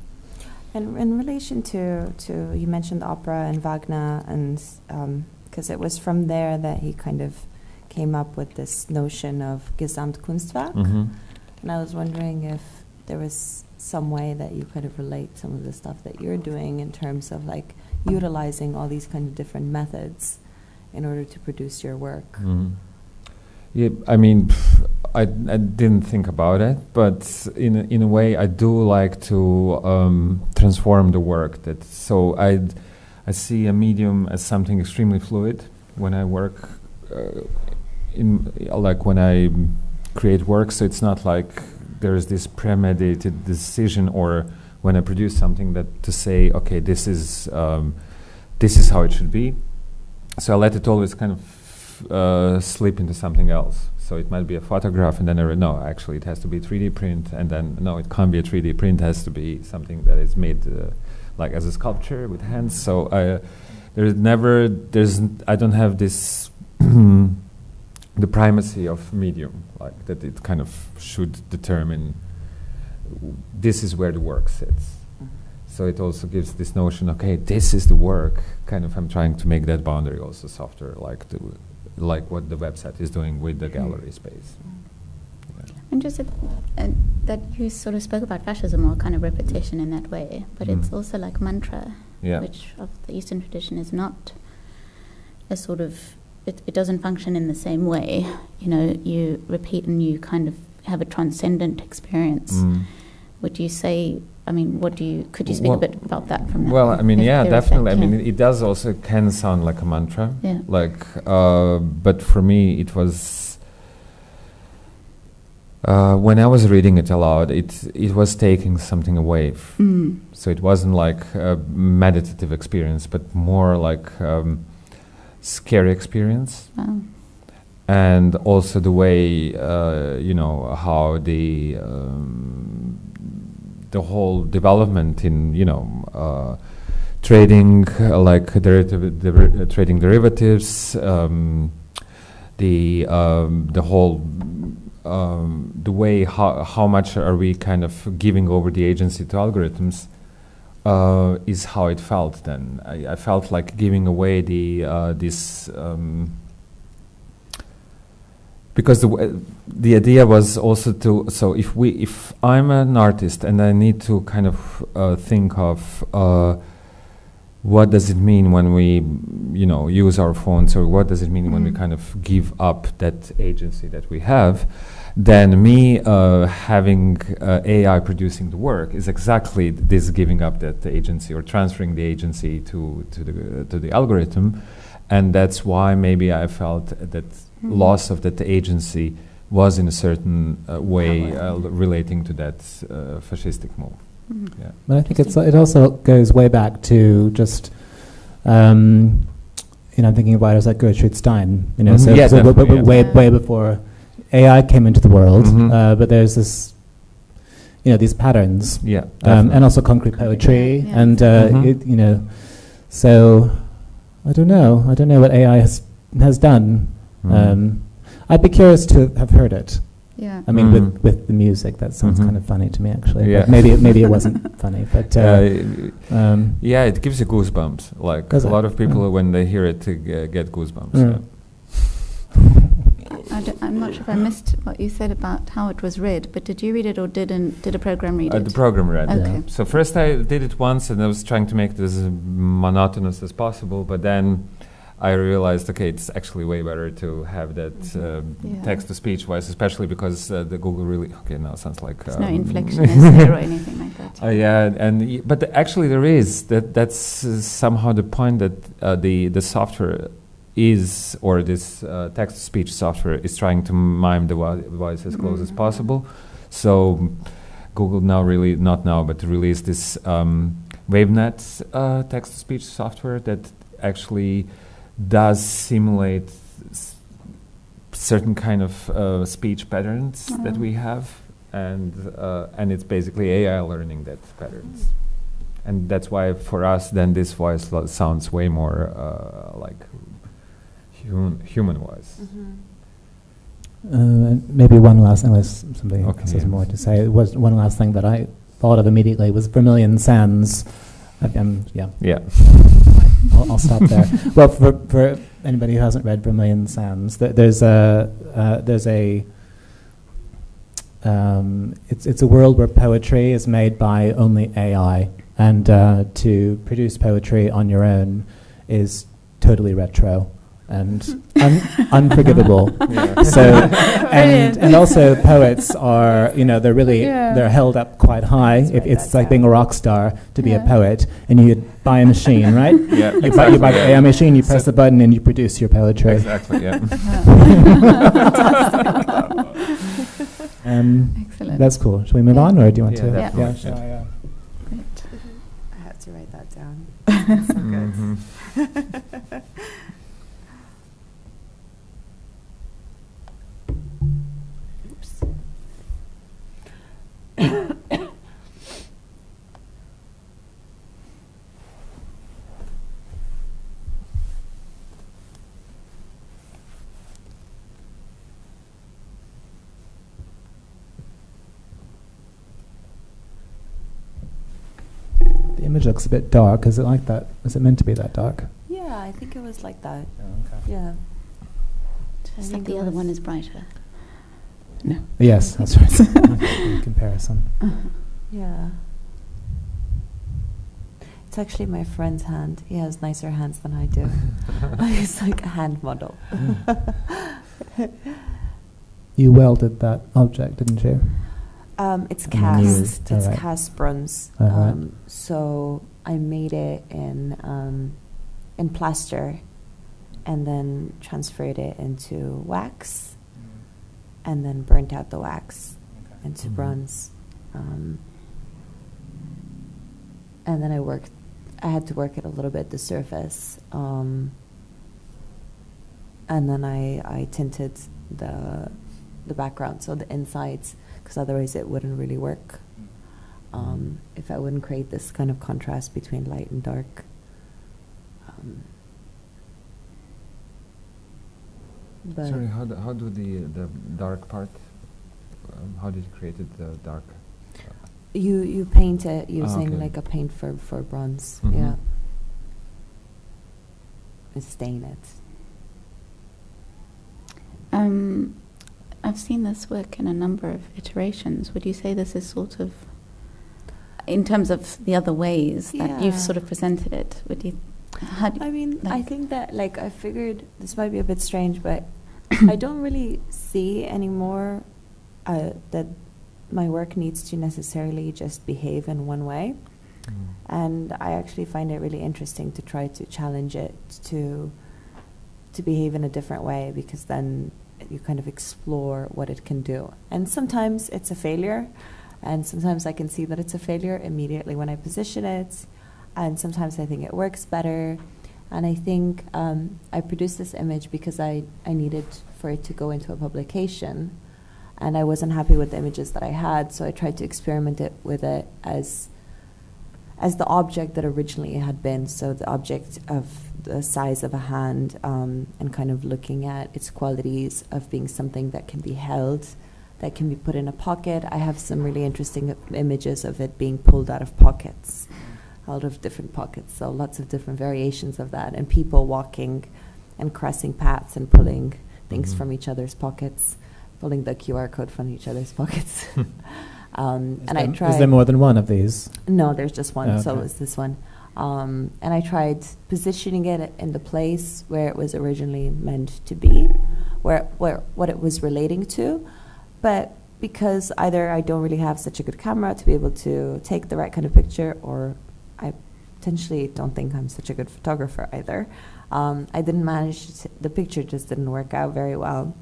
And in relation to you mentioned opera and Wagner, and because it was from there that he kind of came up with this notion of Gesamtkunstwerk. And I was wondering if there was some way that you kind of relate some of the stuff that you're doing in terms of like utilizing all these kind of different methods in order to produce your work. Yeah, I mean, I didn't think about it, but in a way, I do like to transform the work. So I see a medium as something extremely fluid, when I work in like when I create works, it's not like there's this premeditated decision, or when I produce something that to say, okay, this is how it should be. So I let it always kind of slip into something else. So it might be a photograph, and then no, actually it has to be 3D print, and then no, it can't be a 3D print. It has to be something that is made like as a sculpture with hands. So I don't have this the primacy of medium, like that it kind of should determine this is where the work sits. So it also gives this notion, okay, this is the work. Kind of, I'm trying to make that boundary also softer, like what the website is doing with the gallery space. Yeah. And just that you sort of spoke about fascism, or kind of repetition in that way, but it's also like mantra, which of the Eastern tradition is not a sort of, it doesn't function in the same way. You know, you repeat and you kind of have a transcendent experience. Would you say, I mean, could you speak a bit about that from that? Well, I mean, yeah, definitely. Effect, I mean, it does also can sound like a mantra. Yeah. Like, but for me, it was, when I was reading it aloud, it was taking something away. So it wasn't like a meditative experience, but more like scary experience. Wow. And also the way, you know, how the whole development in, you know, trading, like trading derivatives, the whole, the way how much are we kind of giving over the agency to algorithms, is how it felt then. I felt like giving away this. Because the idea was also to, so if I'm an artist and I need to kind of think of what does it mean when we, you know, use our phones, or what does it mean when we kind of give up that agency that we have, then me having AI producing the work is exactly this giving up that agency, or transferring the agency to the algorithm, and that's why maybe I felt that loss of that agency was in a certain way relating to that fascistic move. Yeah. But I think it also goes way back to just, you know, I'm thinking of writers like Gertrude Stein, you know, way before AI came into the world, but there's this, you know, these patterns, and also concrete poetry, and you know, so I don't know what AI has done. I'd be curious to have heard it. Yeah. I mean, with the music, that sounds kind of funny to me, actually. Yeah. But maybe it wasn't funny, but yeah, it gives you goosebumps. Like a lot of people, when they hear it, get goosebumps. I'm not sure if I missed what you said about how it was read, but did you read it, or did a program read it? The program read it. Okay. So first I did it once, and I was trying to make it as monotonous as possible, but then I realized, okay, it's actually way better to have that text-to-speech voice, especially because the Google really, okay, now it sounds like... There's no inflection there or anything like that. Yeah, but actually there is. That's somehow the point that the software is, or this text-to-speech software is trying to mime the voice as close as possible. So Google released this WaveNet text-to-speech software that actually does simulate certain kind of speech patterns that we have, and it's basically AI learning that patterns, and that's why for us then this voice sounds way more like human voice. And maybe one last, unless somebody else has more to say, was one last thing that I thought of immediately was Vermilion Sands. I'll stop there. Well, for anybody who hasn't read Vermilion Sands, there's a it's a world where poetry is made by only AI, and to produce poetry on your own is totally retro. and unforgivable. Yeah. So, and also poets are, they're really, they're held up quite high. It's like being a rock star to be a poet, and you buy a machine, right? Yeah, You buy a machine, you press the button, and you produce your poetry. Exactly, yeah. Excellent. That's cool. Shall we move on, or do you want to? definitely. Yeah, sure. Yeah. Great. I had to write that down. That's so good. Mhm. Oops. The image looks a bit dark. Is it like that? Is it meant to be that dark? Yeah, I think it was like that. Okay. Yeah. Just think like the it other was- one is brighter. Yes, that's right. In comparison. Yeah. It's actually my friend's hand. He has nicer hands than I do. He's like a hand model. You welded that object, didn't you? It's And then you- cast. It's alright. cast bronze. Alright. So I made it in plaster, and then transferred it into wax, and then burnt out the wax into Mhm. bronze. And then I had to work it a little bit, the surface. And then I tinted the background, so the insides, because otherwise it wouldn't really work. If I wouldn't create this kind of contrast between light and dark. But Sorry, how do the dark part? How did you create it the dark? you paint it using okay. like a paint for bronze, Mhm. yeah. And stain it. I've seen this work in a number of iterations. Would you say this is sort of, in terms of the other ways that you've Yeah. sort of presented it? Would you? How do, I mean, I like- think that, like, I figured this might be a bit strange, but I don't really see anymore that my work needs to necessarily just behave in one way. And I actually find it really interesting to try to challenge it to behave in a different way, because then you kind of explore what it can do. And sometimes it's a failure, and sometimes I can see that it's a failure immediately when I position it, and sometimes I think it works better. And I think I produced this image because I needed for it to go into a publication, and I wasn't happy with the images that I had, so I tried to experiment with it as the object that originally it had been, so the object of the size of a hand, and kind of looking at its qualities of being something that can be held, that can be put in a pocket. I have some really interesting images of it being pulled out of pockets, out of different pockets, so lots of different variations of that, and people walking and crossing paths and pulling things Mhm. from each other's pockets, pulling the QR code from each other's pockets. And I tried. Is there more than one of these? No, there's just one, so Okay. it was this one. And I tried positioning it in the place where it was originally meant to be, where what it was relating to. But because either I don't really have such a good camera to be able to take the right kind of picture, or I potentially don't think I'm such a good photographer either, I didn't manage the picture just didn't work out very well.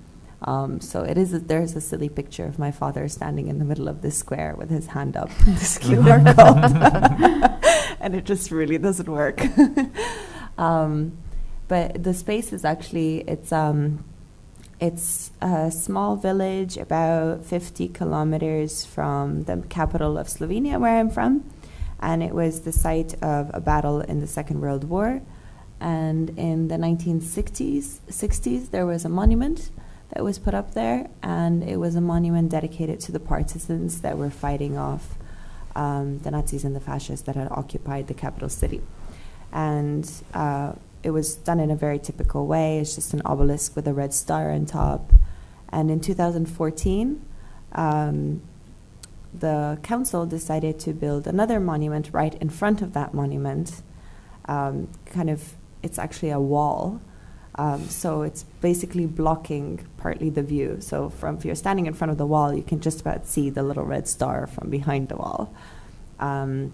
So there's a silly picture of my father standing in the middle of this square with his hand up, this QR code, and it just really doesn't work. But the space is actually, it's a small village about 50 kilometers from the capital of Slovenia, where I'm from, and it was the site of a battle in the Second World War. And in the 1960s, there was a monument that was put up there, and it was a monument dedicated to the partisans that were fighting off the Nazis and the fascists that had occupied the capital city. And it was done in a very typical way. It's just an obelisk with a red star on top. And in 2014, the council decided to build another monument right in front of that monument. It's actually a wall So it's basically blocking partly the view. So if you're standing in front of the wall, you can just about see the little red star from behind the wall. And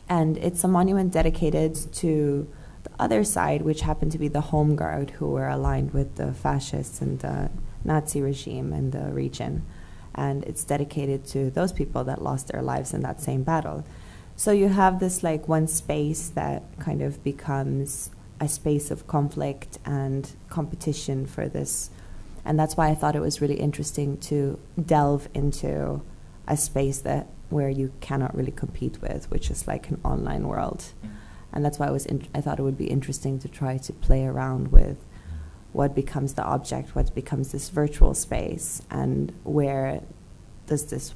it's a monument dedicated to the other side, which happened to be the Home Guard, who were aligned with the fascists and the Nazi regime in the region. And it's dedicated to those people that lost their lives in that same battle. So you have this like one space that kind of becomes a space of conflict and competition for this. And that's why I thought it was really interesting to delve into a space that where you cannot really compete with, which is like an online world. And that's why I thought it would be interesting to try to play around with what becomes the object, what becomes this virtual space, and where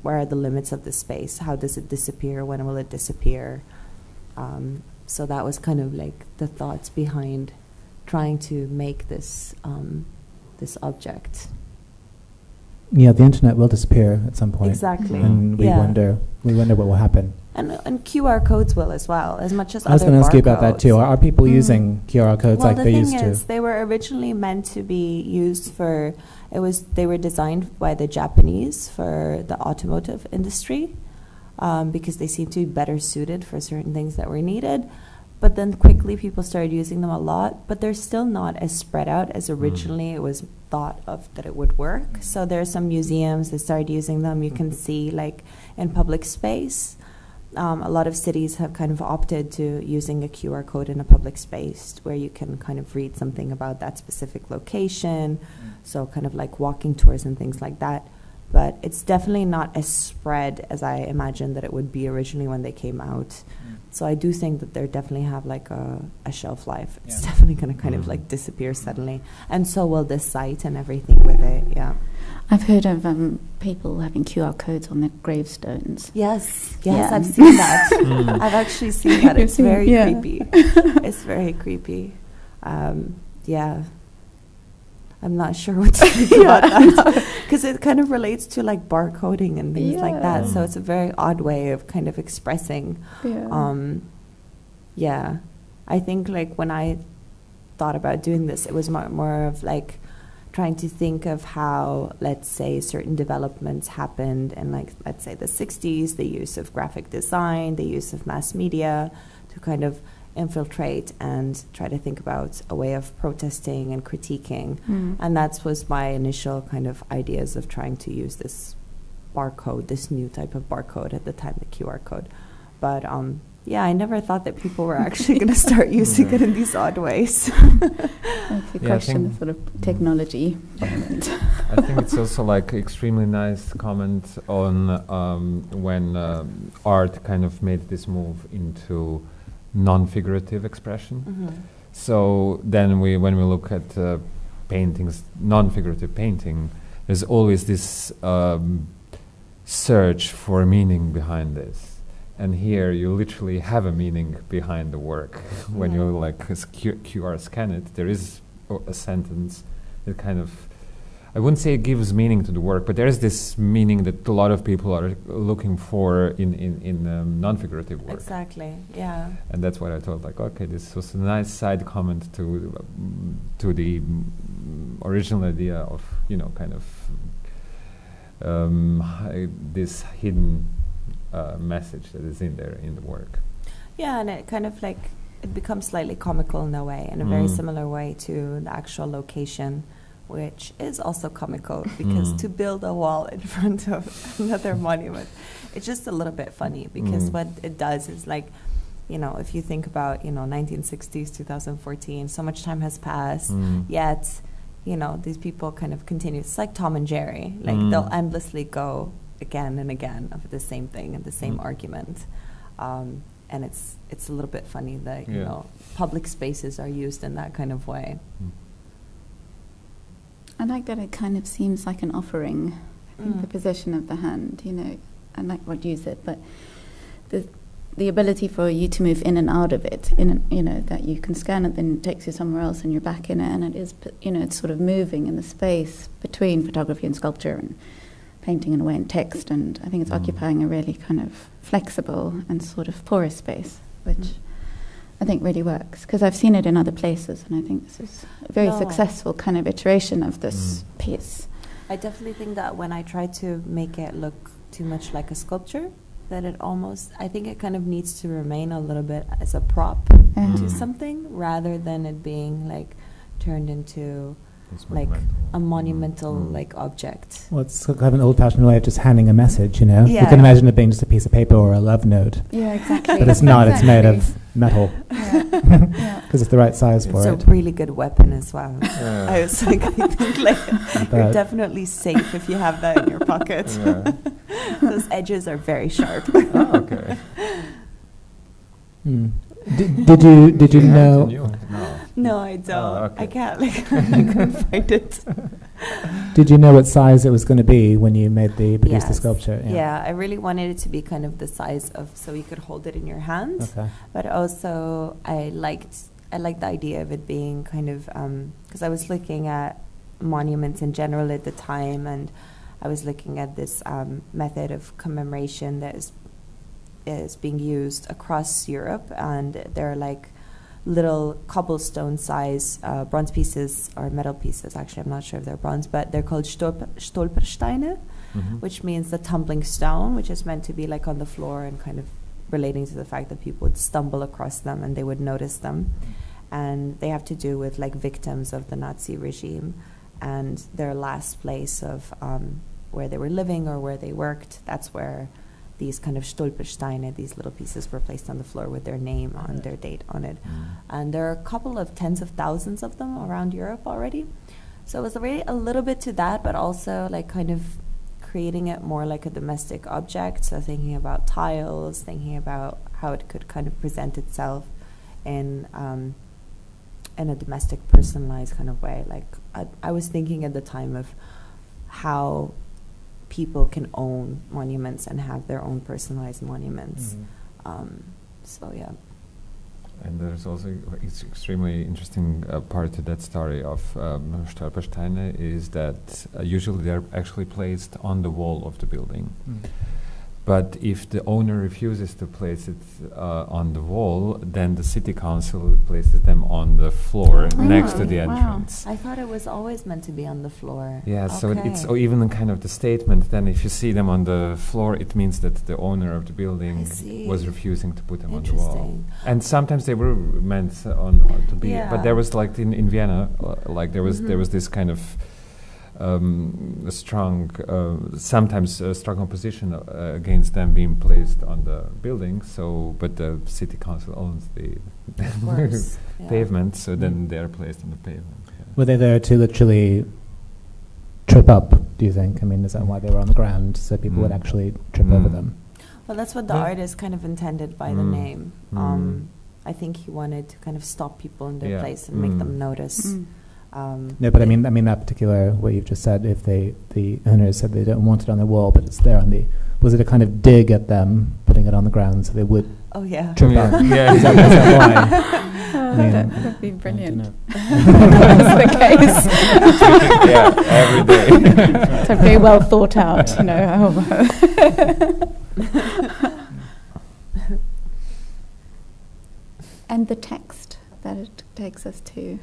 are the limits of this space? How does it disappear? When will it disappear? So that was kind of like the thoughts behind trying to make this this object. Yeah, the internet will disappear at some point. Exactly. And we wonder what will happen. And QR codes will as well, as much as I was other going to ask you about that barcodes. too. Are people using QR codes like they used to? Well, the thing is, they were originally meant to be used for, they were designed by the Japanese for the automotive industry, because they seemed to be better suited for certain things that were needed. But then quickly people started using them a lot, but they're still not as spread out as originally it was thought of that it would work. So there are some museums that started using them. You can see like in public space, a lot of cities have kind of opted to using a QR code in a public space where you can kind of read something about that specific location. So kind of like walking tours and things like that. But it's definitely not as spread as I imagined that it would be originally when they came out. So I do think that they definitely have like a shelf life. It's definitely going to kind of like disappear suddenly. And so will this site and everything with it, yeah. I've heard of people having QR codes on their gravestones. Yes, Yeah. I've seen that. I've actually seen that. It's very creepy. It's very creepy. Yeah. I'm not sure what to think about that. Because it kind of relates to like barcoding and things like that. So it's a very odd way of kind of expressing. I think like when I thought about doing this, it was more of like trying to think of how, let's say, certain developments happened in like, let's say the 60s, the use of graphic design, the use of mass media to kind of infiltrate and try to think about a way of protesting and critiquing. And that was my initial kind of ideas of trying to use this barcode, this new type of barcode at the time, the QR code. But I never thought that people were actually going to start using it in these odd ways. It's a question of sort of technology. I think it's also like extremely nice comment on when art kind of made this move into non-figurative expression. So then when we look at paintings, non-figurative painting, there's always this search for a meaning behind this. And here you literally have a meaning behind the work. When you like QR scan it, there is a sentence that kind of, I wouldn't say it gives meaning to the work, but there is this meaning that a lot of people are looking for in non-figurative work. Exactly, yeah. And that's what I thought, like, okay, this was a nice side comment to the original idea of, kind of this hidden message that is in there in the work. Yeah, and it kind of like, it becomes slightly comical in a way, in a very similar way to the actual location, which is also comical because to build a wall in front of another monument, it's just a little bit funny because what it does is like, if you think about, 1960s, 2014, so much time has passed, yet, these people kind of continue. It's like Tom and Jerry, like they'll endlessly go again and again of the same thing and the same argument. And it's a little bit funny that, public spaces are used in that kind of way. I like that it kind of seems like an offering. I think the position of the hand, I like what you said, but the ability for you to move in and out of it, that you can scan it, then it takes you somewhere else and you're back in it, and it is, it's sort of moving in the space between photography and sculpture and painting in a way and text, and I think it's occupying a really kind of flexible and sort of porous space, which I think really works, because I've seen it in other places, and I think this is a very successful kind of iteration of this piece. I definitely think that when I try to make it look too much like a sculpture, that it almost, I think it kind of needs to remain a little bit as a prop to something, rather than it being like turned into like a monumental like object. Well, it's kind of an old-fashioned way of just handing a message, you know? Yeah. You can imagine it being just a piece of paper or a love note. Yeah, exactly. But it's not, it's made of metal. Yeah. Because it's the right size for It's it. a really good weapon as well. I was like, I think like you're definitely safe if you have that in your pocket. Yeah. Those edges are very sharp. Oh, okay. Did you know? No. No, I don't. Oh, okay. I can't. Like, I couldn't find it. Did you know what size it was going to be when you produced the Yes. sculpture? Yeah, I really wanted it to be kind of the size of, so you could hold it in your hand. Okay. But also, I liked the idea of it being kind of, because I was looking at monuments in general at the time, and I was looking at this method of commemoration that is being used across Europe, and they're like little cobblestone size bronze pieces or metal pieces. Actually, I'm not sure if they're bronze, but they're called Stolpersteine, which means the tumbling stone, which is meant to be like on the floor and kind of relating to the fact that people would stumble across them and they would notice them. And they have to do with like victims of the Nazi regime and their last place of where they were living or where they worked. That's where these kind of Stolpersteine, these little pieces, were placed on the floor with their name on, their date on it. And there are a couple of tens of thousands of them around Europe already. So it was really a little bit to that, but also like kind of creating it more like a domestic object. So thinking about tiles, thinking about how it could kind of present itself in a domestic, personalized kind of way. Like I was thinking at the time of how people can own monuments and have their own personalized monuments. So yeah. And there's also it's extremely interesting part to that story of Stolpersteine is that usually they're actually placed on the wall of the building. But if the owner refuses to place it on the wall, then the city council places them on the floor next to the entrance. I thought it was always meant to be on the floor. Yeah, so it's Okay. even in kind of the statement, then if you see them on the floor, it means that the owner of the building was refusing to put them on the wall. Interesting. And sometimes they were meant to be, but there was like in Vienna, like there was this kind of a strong, sometimes a strong opposition against them being placed on the building. So, but the city council owns the pavement, so then they're placed on the pavement. Yeah. Were they there to literally trip up, do you think? I mean, is that why they were on the ground, so people would actually trip over them? Well, that's what the artist kind of intended by the name. I think he wanted to kind of stop people in their place and make them notice. No, but I mean that particular, what you've just said, if the owners said they don't want it on the wall, but it's there on the, was it a kind of dig at them, putting it on the ground so they would trip up? Yeah. Is that why? That would be brilliant. That's the case. Yeah, every day. So very well thought out, you know. And the text that it takes us to.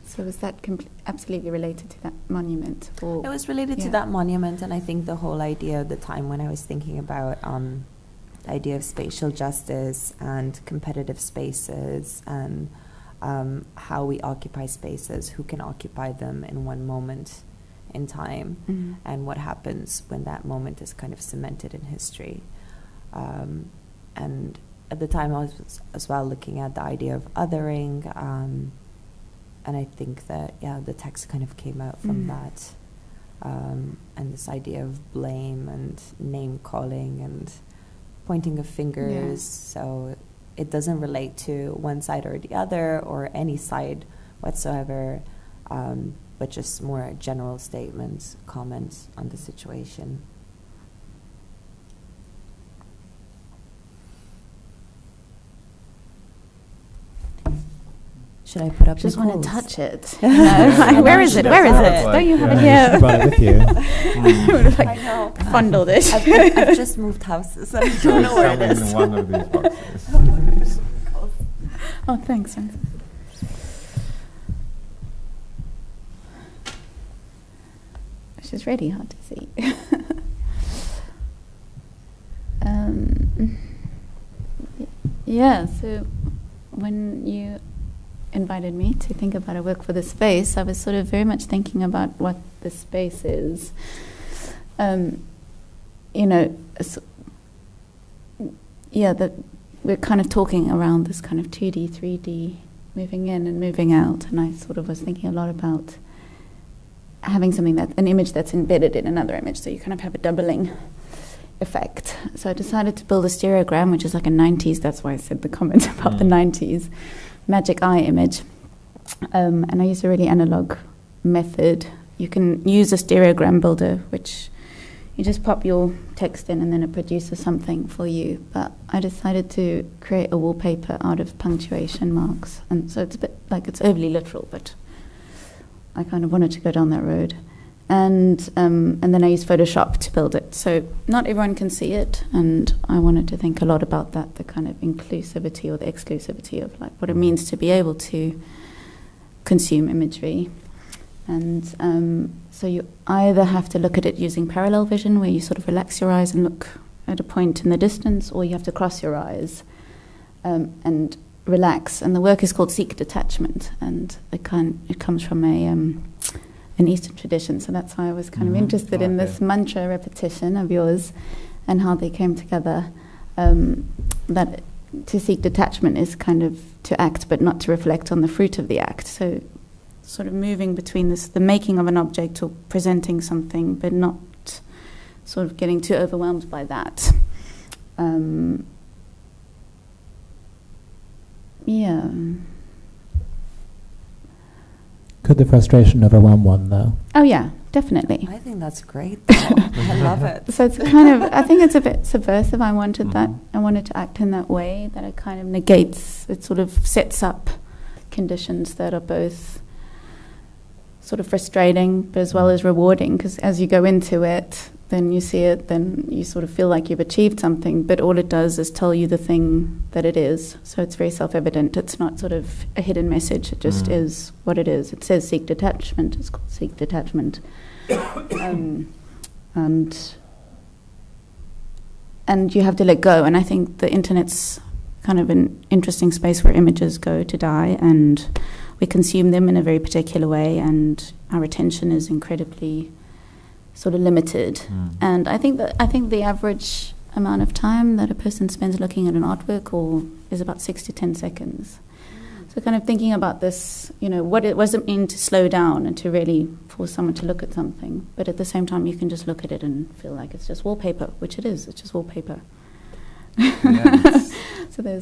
So was that absolutely related to that monument? Or It was related to that monument, and I think the whole idea at the time when I was thinking about the idea of spatial justice and competitive spaces and how we occupy spaces, who can occupy them in one moment in time, and what happens when that moment is kind of cemented in history. And at the time I was as well looking at the idea of othering, and I think that, the text kind of came out from that. And this idea of blame and name-calling and pointing of fingers. So it doesn't relate to one side or the other or any side whatsoever, but just more general statements, comments on the situation. Should I put up just Nicole's? want to touch it. You know? Where is it? Where is it? Don't you have it here? You brought it with you. I know. Fondled it. I've just moved houses. I don't know where it is. In one of these boxes. Oh, thanks. Which is really hard to see. Yeah, so when you invited me to think about a work for the space, I was sort of very much thinking about what the space is. That we're kind of talking around this kind of 2D, 3D, moving in and moving out, and I sort of was thinking a lot about having something an image that's embedded in another image, so you kind of have a doubling effect. So I decided to build a stereogram, which is like a 90s, that's why I said the comment about the 90s, magic eye image. And I used a really analog method. You can use a stereogram builder, which you just pop your text in and then it produces something for you. But I decided to create a wallpaper out of punctuation marks. And so it's a bit like it's overly literal, but I kind of wanted to go down that road. And then I used Photoshop to build it. So not everyone can see it, and I wanted to think a lot about that, the kind of inclusivity or the exclusivity of like what it means to be able to consume imagery. And so you either have to look at it using parallel vision, where you sort of relax your eyes and look at a point in the distance, or you have to cross your eyes and relax. And the work is called Seek Detachment, and it comes from an Eastern tradition, so that's why I was kind of interested in this mantra repetition of yours and how they came together. That to seek detachment is kind of to act but not to reflect on the fruit of the act. So sort of moving between the making of an object or presenting something, but not sort of getting too overwhelmed by that. Yeah. Could the frustration overwhelm one, though? Oh, yeah, definitely. I think that's great, though. I love it. So it's kind of, I think it's a bit subversive. I wanted that. I wanted to act in that way, that it kind of negates, it sort of sets up conditions that are both sort of frustrating, but as well as rewarding, because as you go into it, then you see it, then you sort of feel like you've achieved something, but all it does is tell you the thing that it is. So it's very self-evident. It's not sort of a hidden message. It just is what it is. It says seek detachment. It's called Seek Detachment. And you have to let go. And I think the internet's kind of an interesting space where images go to die, and we consume them in a very particular way, and our attention is incredibly sort of limited. And I think the average amount of time that a person spends looking at an artwork is about 6 to 10 seconds. So kind of thinking about this, what it doesn't mean to slow down and to really force someone to look at something, but at the same time you can just look at it and feel like it's just wallpaper, which it is. It's just wallpaper. So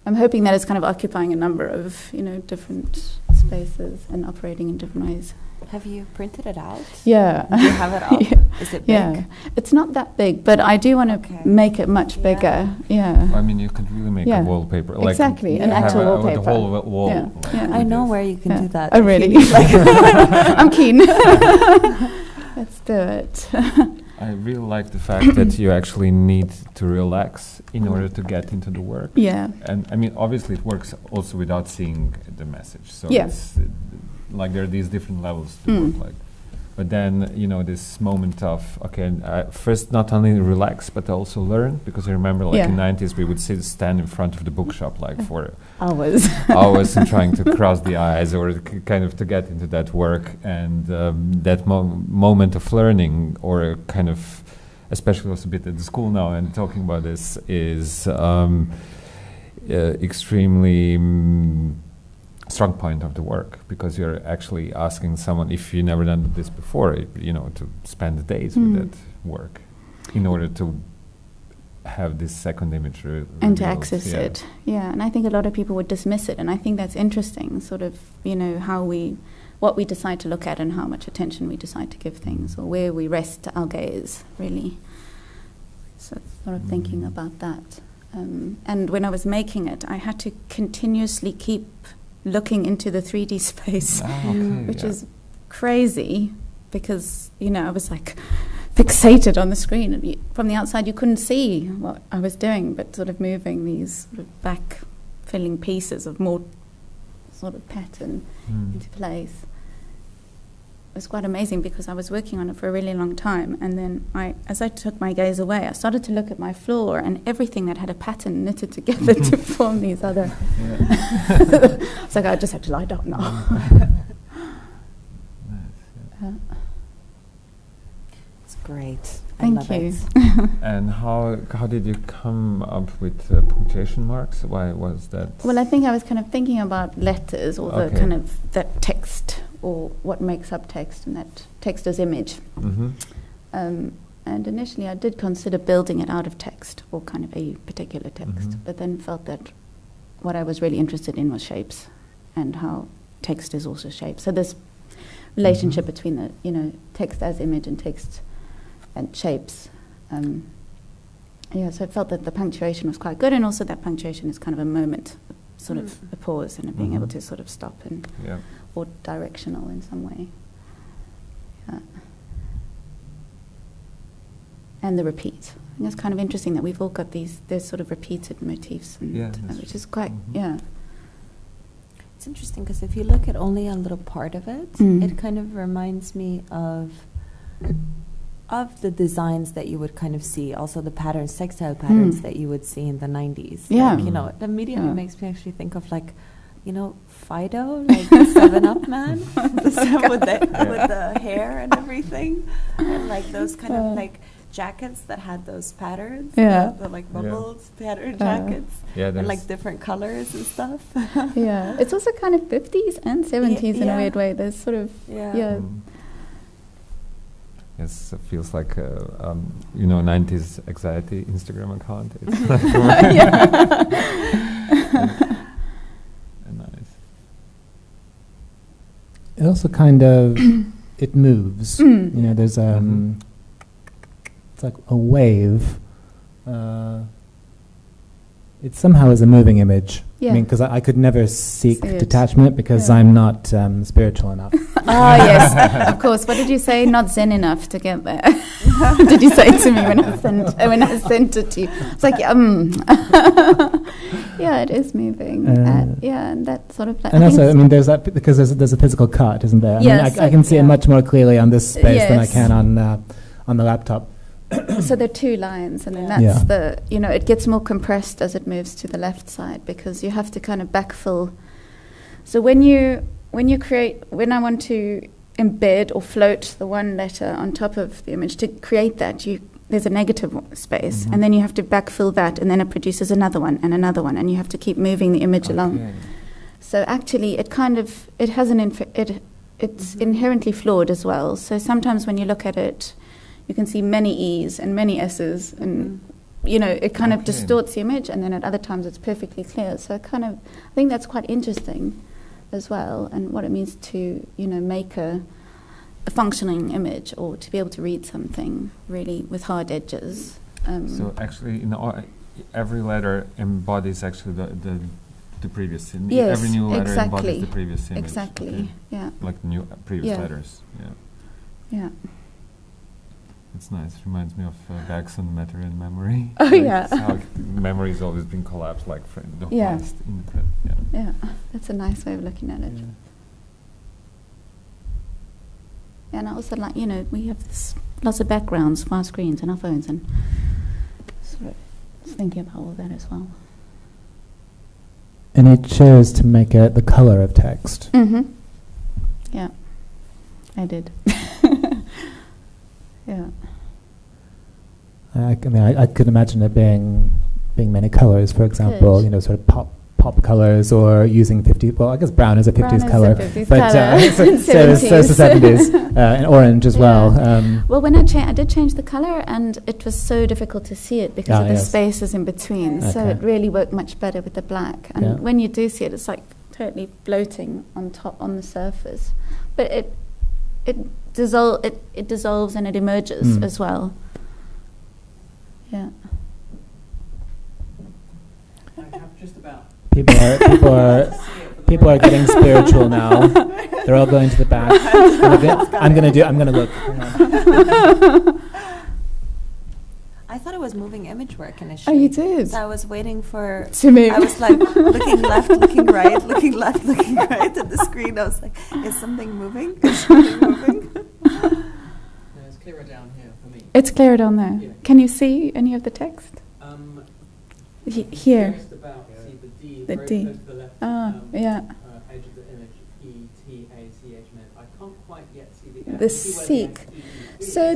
I'm hoping that it's kind of occupying a number of different spaces and operating in different ways. Have you printed it out? Yeah. Do you have it up? Yeah. Is it big? Yeah. It's not that big, but I do want to make it much bigger. Yeah. I mean, you could really make a wallpaper. Exactly, an have actual wallpaper. The whole wall. Yeah. Like I know where you can do that. Oh, really? I'm keen. Let's do it. I really like the fact that you actually need to relax in order to get into the work. Yeah. And I mean, obviously it works also without seeing the message. So it's like there are these different levels to work like. But then, this moment of, first not only relax, but also learn. Because I remember in the 90s, we would stand in front of the bookshop for hours and trying to cross the eyes or kind of to get into that work. And that moment of learning, or kind of, especially also a bit at the school now and talking about this, is extremely strong point of the work, because you're actually asking someone, if you've never done this before, to spend days with that work in order to have this second image and to access it. Yeah, and I think a lot of people would dismiss it, and I think that's interesting, sort of, what we decide to look at and how much attention we decide to give things, or where we rest our gaze, really. So sort of thinking about that. And when I was making it, I had to continuously keep looking into the 3D space, which is crazy, because I was like fixated on the screen, and from the outside you couldn't see what I was doing, but sort of moving these sort of back filling pieces of more sort of pattern into place. It was quite amazing because I was working on it for a really long time, and then as I took my gaze away, I started to look at my floor and everything that had a pattern knitted together to form these other. It's like I just have to lie down now. It's great. Thank you. And how did you come up with punctuation marks? Why was that? Well, I think I was kind of thinking about letters, or the kind of that text, or what makes up text, and that text as image. And initially I did consider building it out of text, or kind of a particular text, but then felt that what I was really interested in was shapes, and how text is also shape. So this relationship between the, text as image and text and shapes. So I felt that the punctuation was quite good, and also that punctuation is kind of a moment, sort of a pause, and being able to sort of stop and or directional in some way. And the repeat. I think it's kind of interesting that we've all got there's sort of repeated motifs, and, which is quite, It's interesting because if you look at only a little part of it, it kind of reminds me of the designs that you would kind of see, also the patterns, textile patterns that you would see in the 90s. Yeah. Like, it immediately makes me actually think of Fido, like the 7-Up man, with the hair and everything, and like those kind of like jackets that had those patterns, the like bubbles pattern jackets, and like different colors and stuff. It's also kind of 50s and 70s in a weird way. There's sort of Yes, it feels like 90s anxiety Instagram account. It's nice. It also kind of it moves. There's it's like a wave. It somehow is a moving image. I mean, because I could never seek detachment because I'm not spiritual enough. Yes, of course. What did you say? Not Zen enough to get there. Did you say to me when I sent it to you? It's like, it is moving. And that sort of. And also, there's that because there's a physical cut, isn't there? I can see it much more clearly on this space than I can on the laptop. So there are two lines, and then that's it gets more compressed as it moves to the left side, because you have to kind of backfill. So when I want to embed or float the one letter on top of the image, to create that, there's a negative space, and then you have to backfill that, and then it produces another one, and you have to keep moving the image along. So actually, it's inherently flawed as well. So sometimes when you look at it, you can see many E's and many S's, and it kind of distorts the image, and then at other times it's perfectly clear. So I think that's quite interesting as well, and what it means to make a functioning image, or to be able to read something really with hard edges. So actually, every letter embodies actually the previous image. Yes, every new letter embodies the previous image. Exactly. Like new previous letters. Yeah. It's nice. Reminds me of Bax on Matter and Memory. Oh, yeah. How memory has always been collapsed, like the past in the present. Yeah, that's a nice way of looking at it. And I also like, we have lots of backgrounds for our screens and our phones, and sort of thinking about all that as well. And it chose to make it the color of text. Yeah, I did. Yeah. I could imagine it being many colors, for example, sort of pop colors, or using 50s. Well, I guess brown is a 50s color, but so it's the 70s, and orange as well. Well, when I did change the color, and it was so difficult to see it because of the spaces in between. So it really worked much better with the black. And when you do see it, it's like totally floating on the surface, but it dissolves and it emerges as well. Yeah. I have just about. People are getting spiritual now. They're all going to the back. I'm gonna look. Hang on. I thought it was moving image work Oh, initially. you did? So I was waiting for... To move. I was like looking left, looking right, looking left, looking right at the screen. I was like, is something moving? Is something moving? No, it's clearer down here for me. It's clear down there. Yeah. Can you see any of the text? Here. Just about see the D, The very D. close to the left Yeah. edge of the image. E-T-A-C-H-M-N. I can't quite yet see the F. The You see where seek. the S-E-E is? So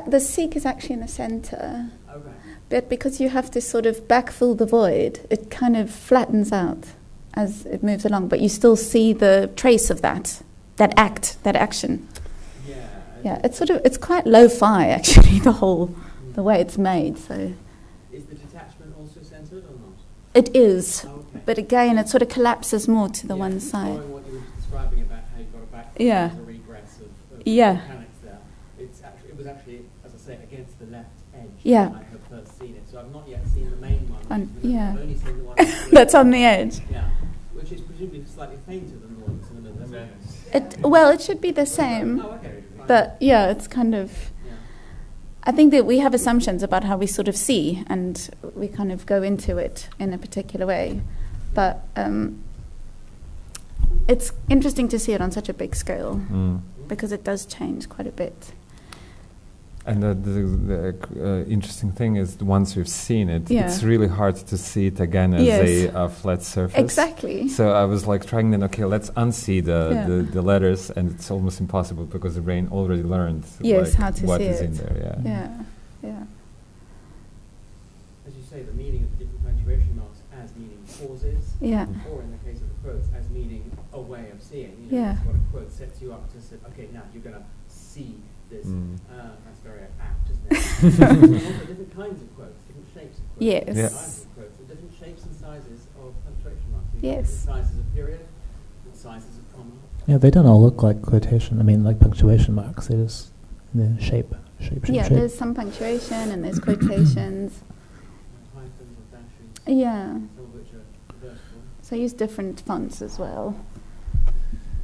the seek is actually in the center. Okay. But because you have to sort of backfill the void, it kind of flattens out as it moves along. But you still see the trace of that action. Yeah. Yeah, it's quite lo-fi actually, the way it's made. So Is the detachment also centered or not? it is, Okay. but again, it sort of collapses more to the Yeah, one side. Following what you were just describing about how you've got a back Yeah. a regress of Yeah. mechanics there. It was actually, as I say, against the left edge. Yeah. When I have first seen it. So I've not yet seen the main one. Yeah. I've only seen the one That's on the edge. Yeah. Which is presumably slightly fainter than the one that's in the middle. Isn't it? Well, it should be the same, Oh, okay. Fine. but yeah, it's kind of. Yeah. I think that we have assumptions about how we sort of see, and we kind of go into it in a particular way. But it's interesting to see it on such a big scale because it does change quite a bit. And the interesting thing is, once you've seen it, Yeah. it's really hard to see it again as Yes. a flat surface. Exactly. So I was like trying then, okay, let's unsee Yeah. the letters, and it's almost impossible because the brain already learned Yes, like, how to what see is it. in there. Yeah. Yeah, yeah, As you say, the meaning of the different punctuation marks as meaning pauses, yeah, or in the case of the quotes, as meaning a way of seeing. You know, Yeah. What a quote sets you up to say, okay, now you're going to see this. That's very apt, isn't it? And also different kinds of quotes, different shapes of quotes, Yes. different Yeah. sizes of quotes, and different shapes and sizes of punctuation marks. You've got Yes. different sizes of period, different sizes of comma. Yeah, they don't all look like quotation. I mean, like punctuation marks. They just the shape. yeah. There's some punctuation and there's quotations. Hyphens or dashes, Yeah. some of which are vertical. So I use different fonts as well.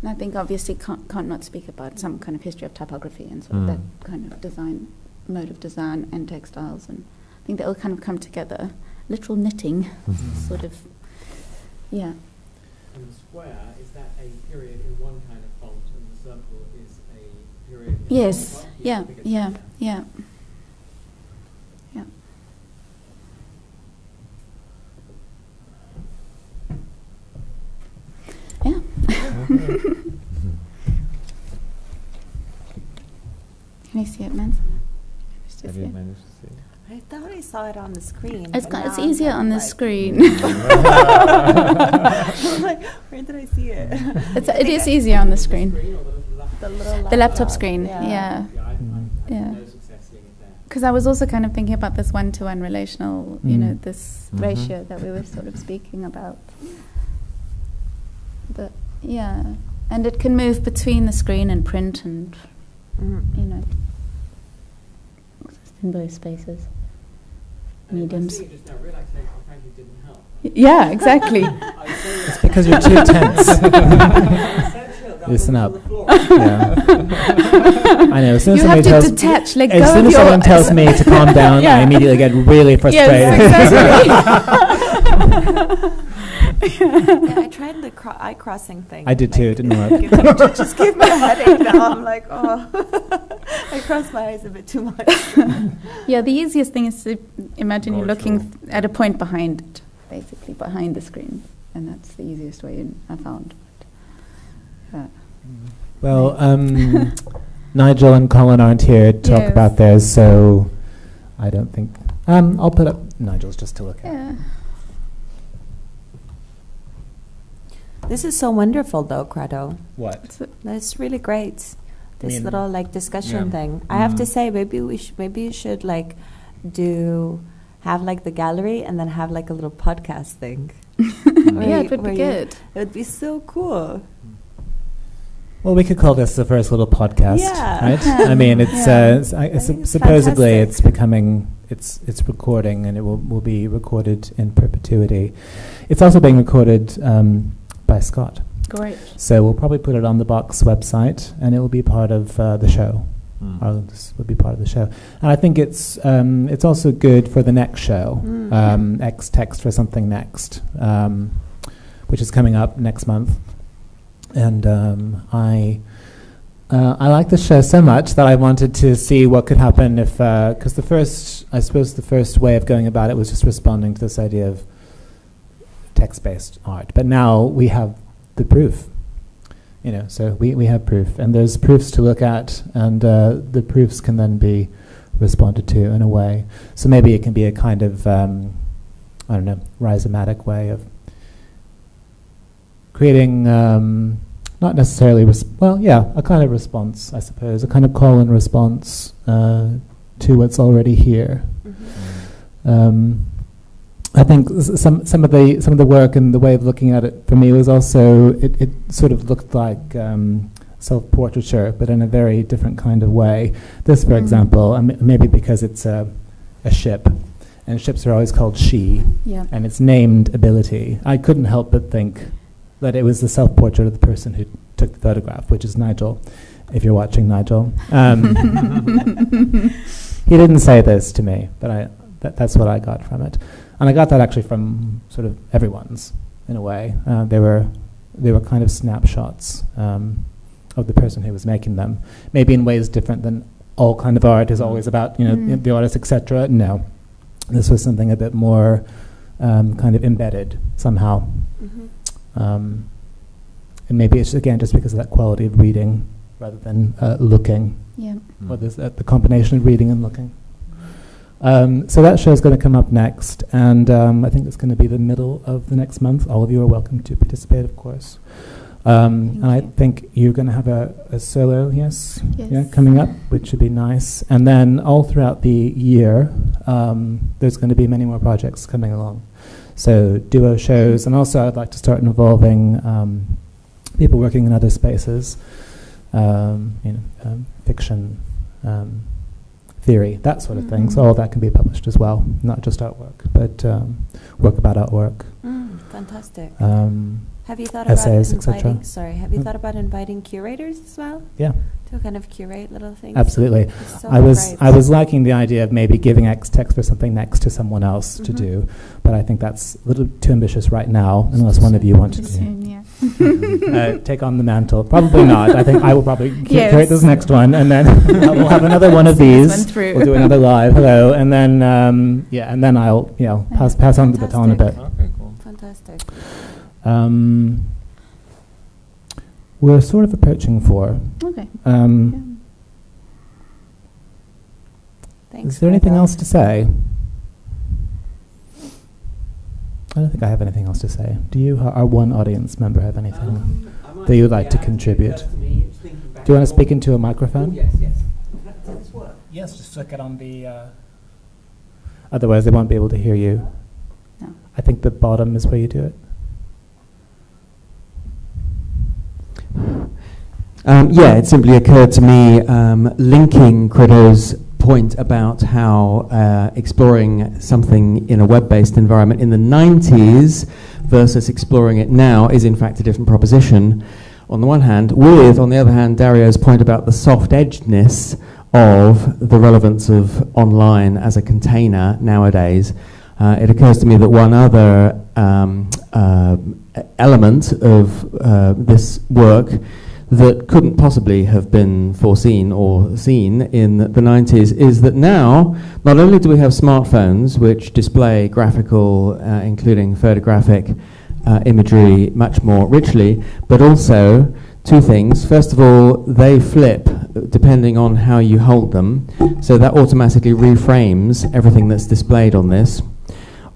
And I think obviously can't not speak about some kind of history of typography and sort of that kind of design, mode of design and textiles. And I think they all kind of come together. Literal knitting, sort of, yeah. And the square, is that a period in one kind of font, and the circle is a period in Yes, another font? yeah, I think it's- yeah, yeah. Yeah. Yeah. Can you see it, man? Have you managed to see it? I thought I saw it on the screen. It's but it's now I'm easier kind on of the like- screen. I'm like, where did I see it? It is easier on the screen. Screen or the little laptop? The little The laptop screen, yeah. Yeah, I've Yeah. no success seeing it there. Because I was also kind of thinking about this one-to-one relational, you know, Mm. this Mhm. ratio that we were sort of speaking about. But yeah, and it can move between the screen and print, and you know, in both spaces, And mediums. I see it just now, relaxation frankly didn't help. Yeah, exactly. I was saying It's because you're too tense. Listen up. Yeah. I know. As soon as You have somebody to tells, detach, let as go soon of as your. someone tells me to calm down, Yeah. I immediately get really frustrated. Yes, exactly. Yeah, I tried the eye crossing thing. I did too. It didn't work. It just gave me a headache now. I'm like, oh. I crossed my eyes a bit too much. Yeah, the easiest thing is to imagine you're Go looking through. at a point behind it, basically behind the screen, and that's the easiest way I found. Well, Nigel and Colin aren't here to talk Yes. about theirs, so I don't think. I'll put up Nigel's just to look at. Yeah. This is so wonderful, though, Credo. What? That's really great. This mean- little like discussion Yeah. thing. I have to Mhm. say, maybe you should like have like the gallery and then have like a little podcast thing. Yeah, it would be good. It would be so cool. Well, we could call this the first little podcast, Yeah. right? Yeah. I mean, it's, Yeah. I think it's supposedly fantastic. it's becoming it's recording, and it will be recorded in perpetuity. It's also being recorded by Scott, Great. so we'll probably put it on the BOXE website, and it will be part of the show. This would be part of the show. And I think it's also good for the next show, X Text for Something Next, which is coming up next month. And I like the show so much that I wanted to see what could happen if, because the first way of going about it was just responding to this idea of text-based art. But now we have the proof, so we have proof, and there's proofs to look at, and the proofs can then be responded to in a way. So maybe it can be a kind of, rhizomatic way of creating, not necessarily, a kind of response, I suppose, a kind of call and response to what's already here. I think some of the work and the way of looking at it for me was also it sort of looked like self-portraiture, but in a very different kind of way. This, for example, maybe because it's a ship, and ships are always called she, and it's named Ability. I couldn't help but think that it was the self-portrait of the person who took the photograph, which is Nigel, if you're watching, Nigel. He didn't say this to me, but that's what I got from it. And I got that actually from sort of everyone's, in a way. They were kind of snapshots of the person who was making them, maybe in ways different than all kind of art is always about, the artist, etc. No, this was something a bit more kind of embedded somehow. And maybe it's again just because of that quality of reading rather than looking. Or the combination of reading and looking. So that show is going to come up next, and I think it's going to be the middle of the next month. All of you are welcome to participate, of course. And I think you're going to have a solo, yes, coming up, which should be nice. And then all throughout the year, there's going to be many more projects coming along. So duo shows, and also I'd like to start involving people working in other spaces, fiction, theory, that sort of thing. So all that can be published as well, not just artwork, but work about artwork. Fantastic. Have you thought essays, about inviting? etc. Sorry, have you thought about inviting curators as well? Yeah. To kind of curate little things. Absolutely. So I was liking the idea of maybe giving X Text for Something Next to someone else to do, but I think that's a little too ambitious right now, unless one of you want to take on the mantle. Probably not. I think I will probably curate this next one, and then we'll have another one of these. We'll do another live. Hello, and then and then I'll pass on the baton a bit. Okay, cool. Fantastic. We're sort of approaching 4. Okay. Thanks. Is there anything else to say? I don't think I have anything else to say. Do you, our one audience member, have anything that you would like to contribute? Do you want to speak into a microphone? Yes. Does this work? Yes, just flick it on the... Otherwise, they won't be able to hear you. No. I think the bottom is where you do it. It simply occurred to me, linking Credo's point about how exploring something in a web-based environment in the 90s versus exploring it now is in fact a different proposition, on the one hand, with, on the other hand, Dario's point about the soft-edgedness of the relevance of online as a container nowadays. It occurs to me that one other element of this work that couldn't possibly have been foreseen or seen in the 90s is that now, not only do we have smartphones which display graphical, including photographic imagery much more richly, but also two things. First of all, they flip depending on how you hold them, so that automatically reframes everything that's displayed on this.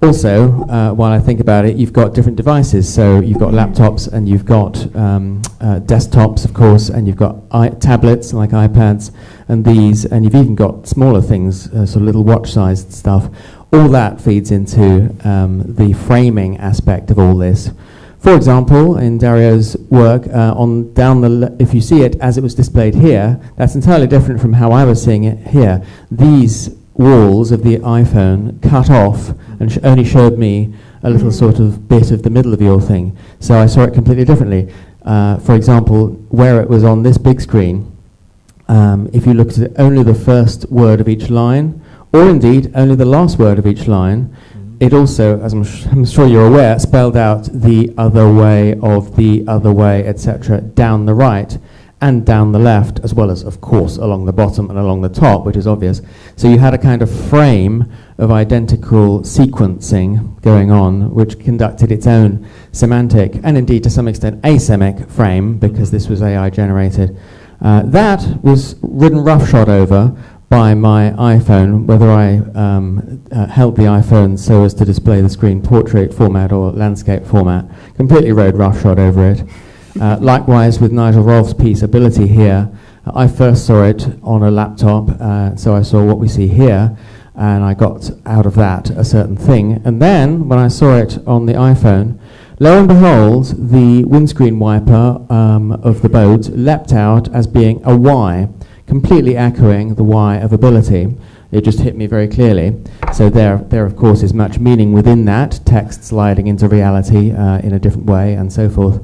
Also, while I think about it, you've got different devices. So you've got laptops, and you've got desktops, of course, and you've got tablets like iPads, and these, and you've even got smaller things, sort of little watch-sized stuff. All that feeds into the framing aspect of all this. For example, in Dario's work, if you see it as it was displayed here, that's entirely different from how I was seeing it here. These walls of the iPhone cut off and only showed me a little sort of bit of the middle of your thing. So I saw it completely differently. For example, where it was on this big screen, if you looked at only the first word of each line, or indeed only the last word of each line, it also, as I'm sure you're aware, spelled out the other way of the other way, etc., down the right and down the left, as well as, of course, along the bottom and along the top, which is obvious. So you had a kind of frame of identical sequencing going on, which conducted its own semantic and indeed to some extent asemic frame, because this was AI generated. That was ridden roughshod over by my iPhone, whether I held the iPhone so as to display the screen portrait format or landscape format, completely rode roughshod over it. Likewise with Nigel Rolfe's piece Ability here, I first saw it on a laptop, so I saw what we see here, and I got out of that a certain thing. And then when I saw it on the iPhone, lo and behold, the windscreen wiper of the boat leapt out as being a Y, completely echoing the Y of Ability. It just hit me very clearly. So there of course is much meaning within that, text sliding into reality in a different way and so forth.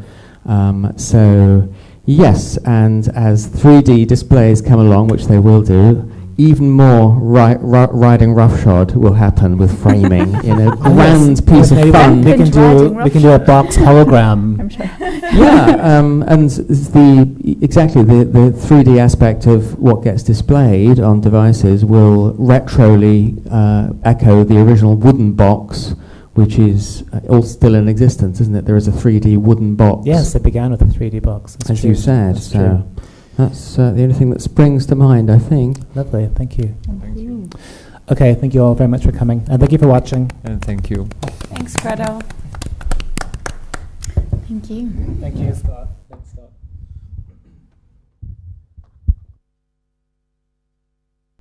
So yes, and as 3D displays come along, which they will do, even more riding roughshod will happen with framing in a grand piece of fun. We can do a box hologram. I'm sure. Yeah, and the 3D aspect of what gets displayed on devices will retroly echo the original wooden box, which is all still in existence, isn't it? There is a 3D wooden box. Yes, it began with a 3D box. As you said. So that's the only thing that springs to mind, I think. Lovely, thank you. Thank you. Okay, thank you all very much for coming, and thank you for watching. And thank you. Thanks, Credo. Thank you. Thank you, Scott.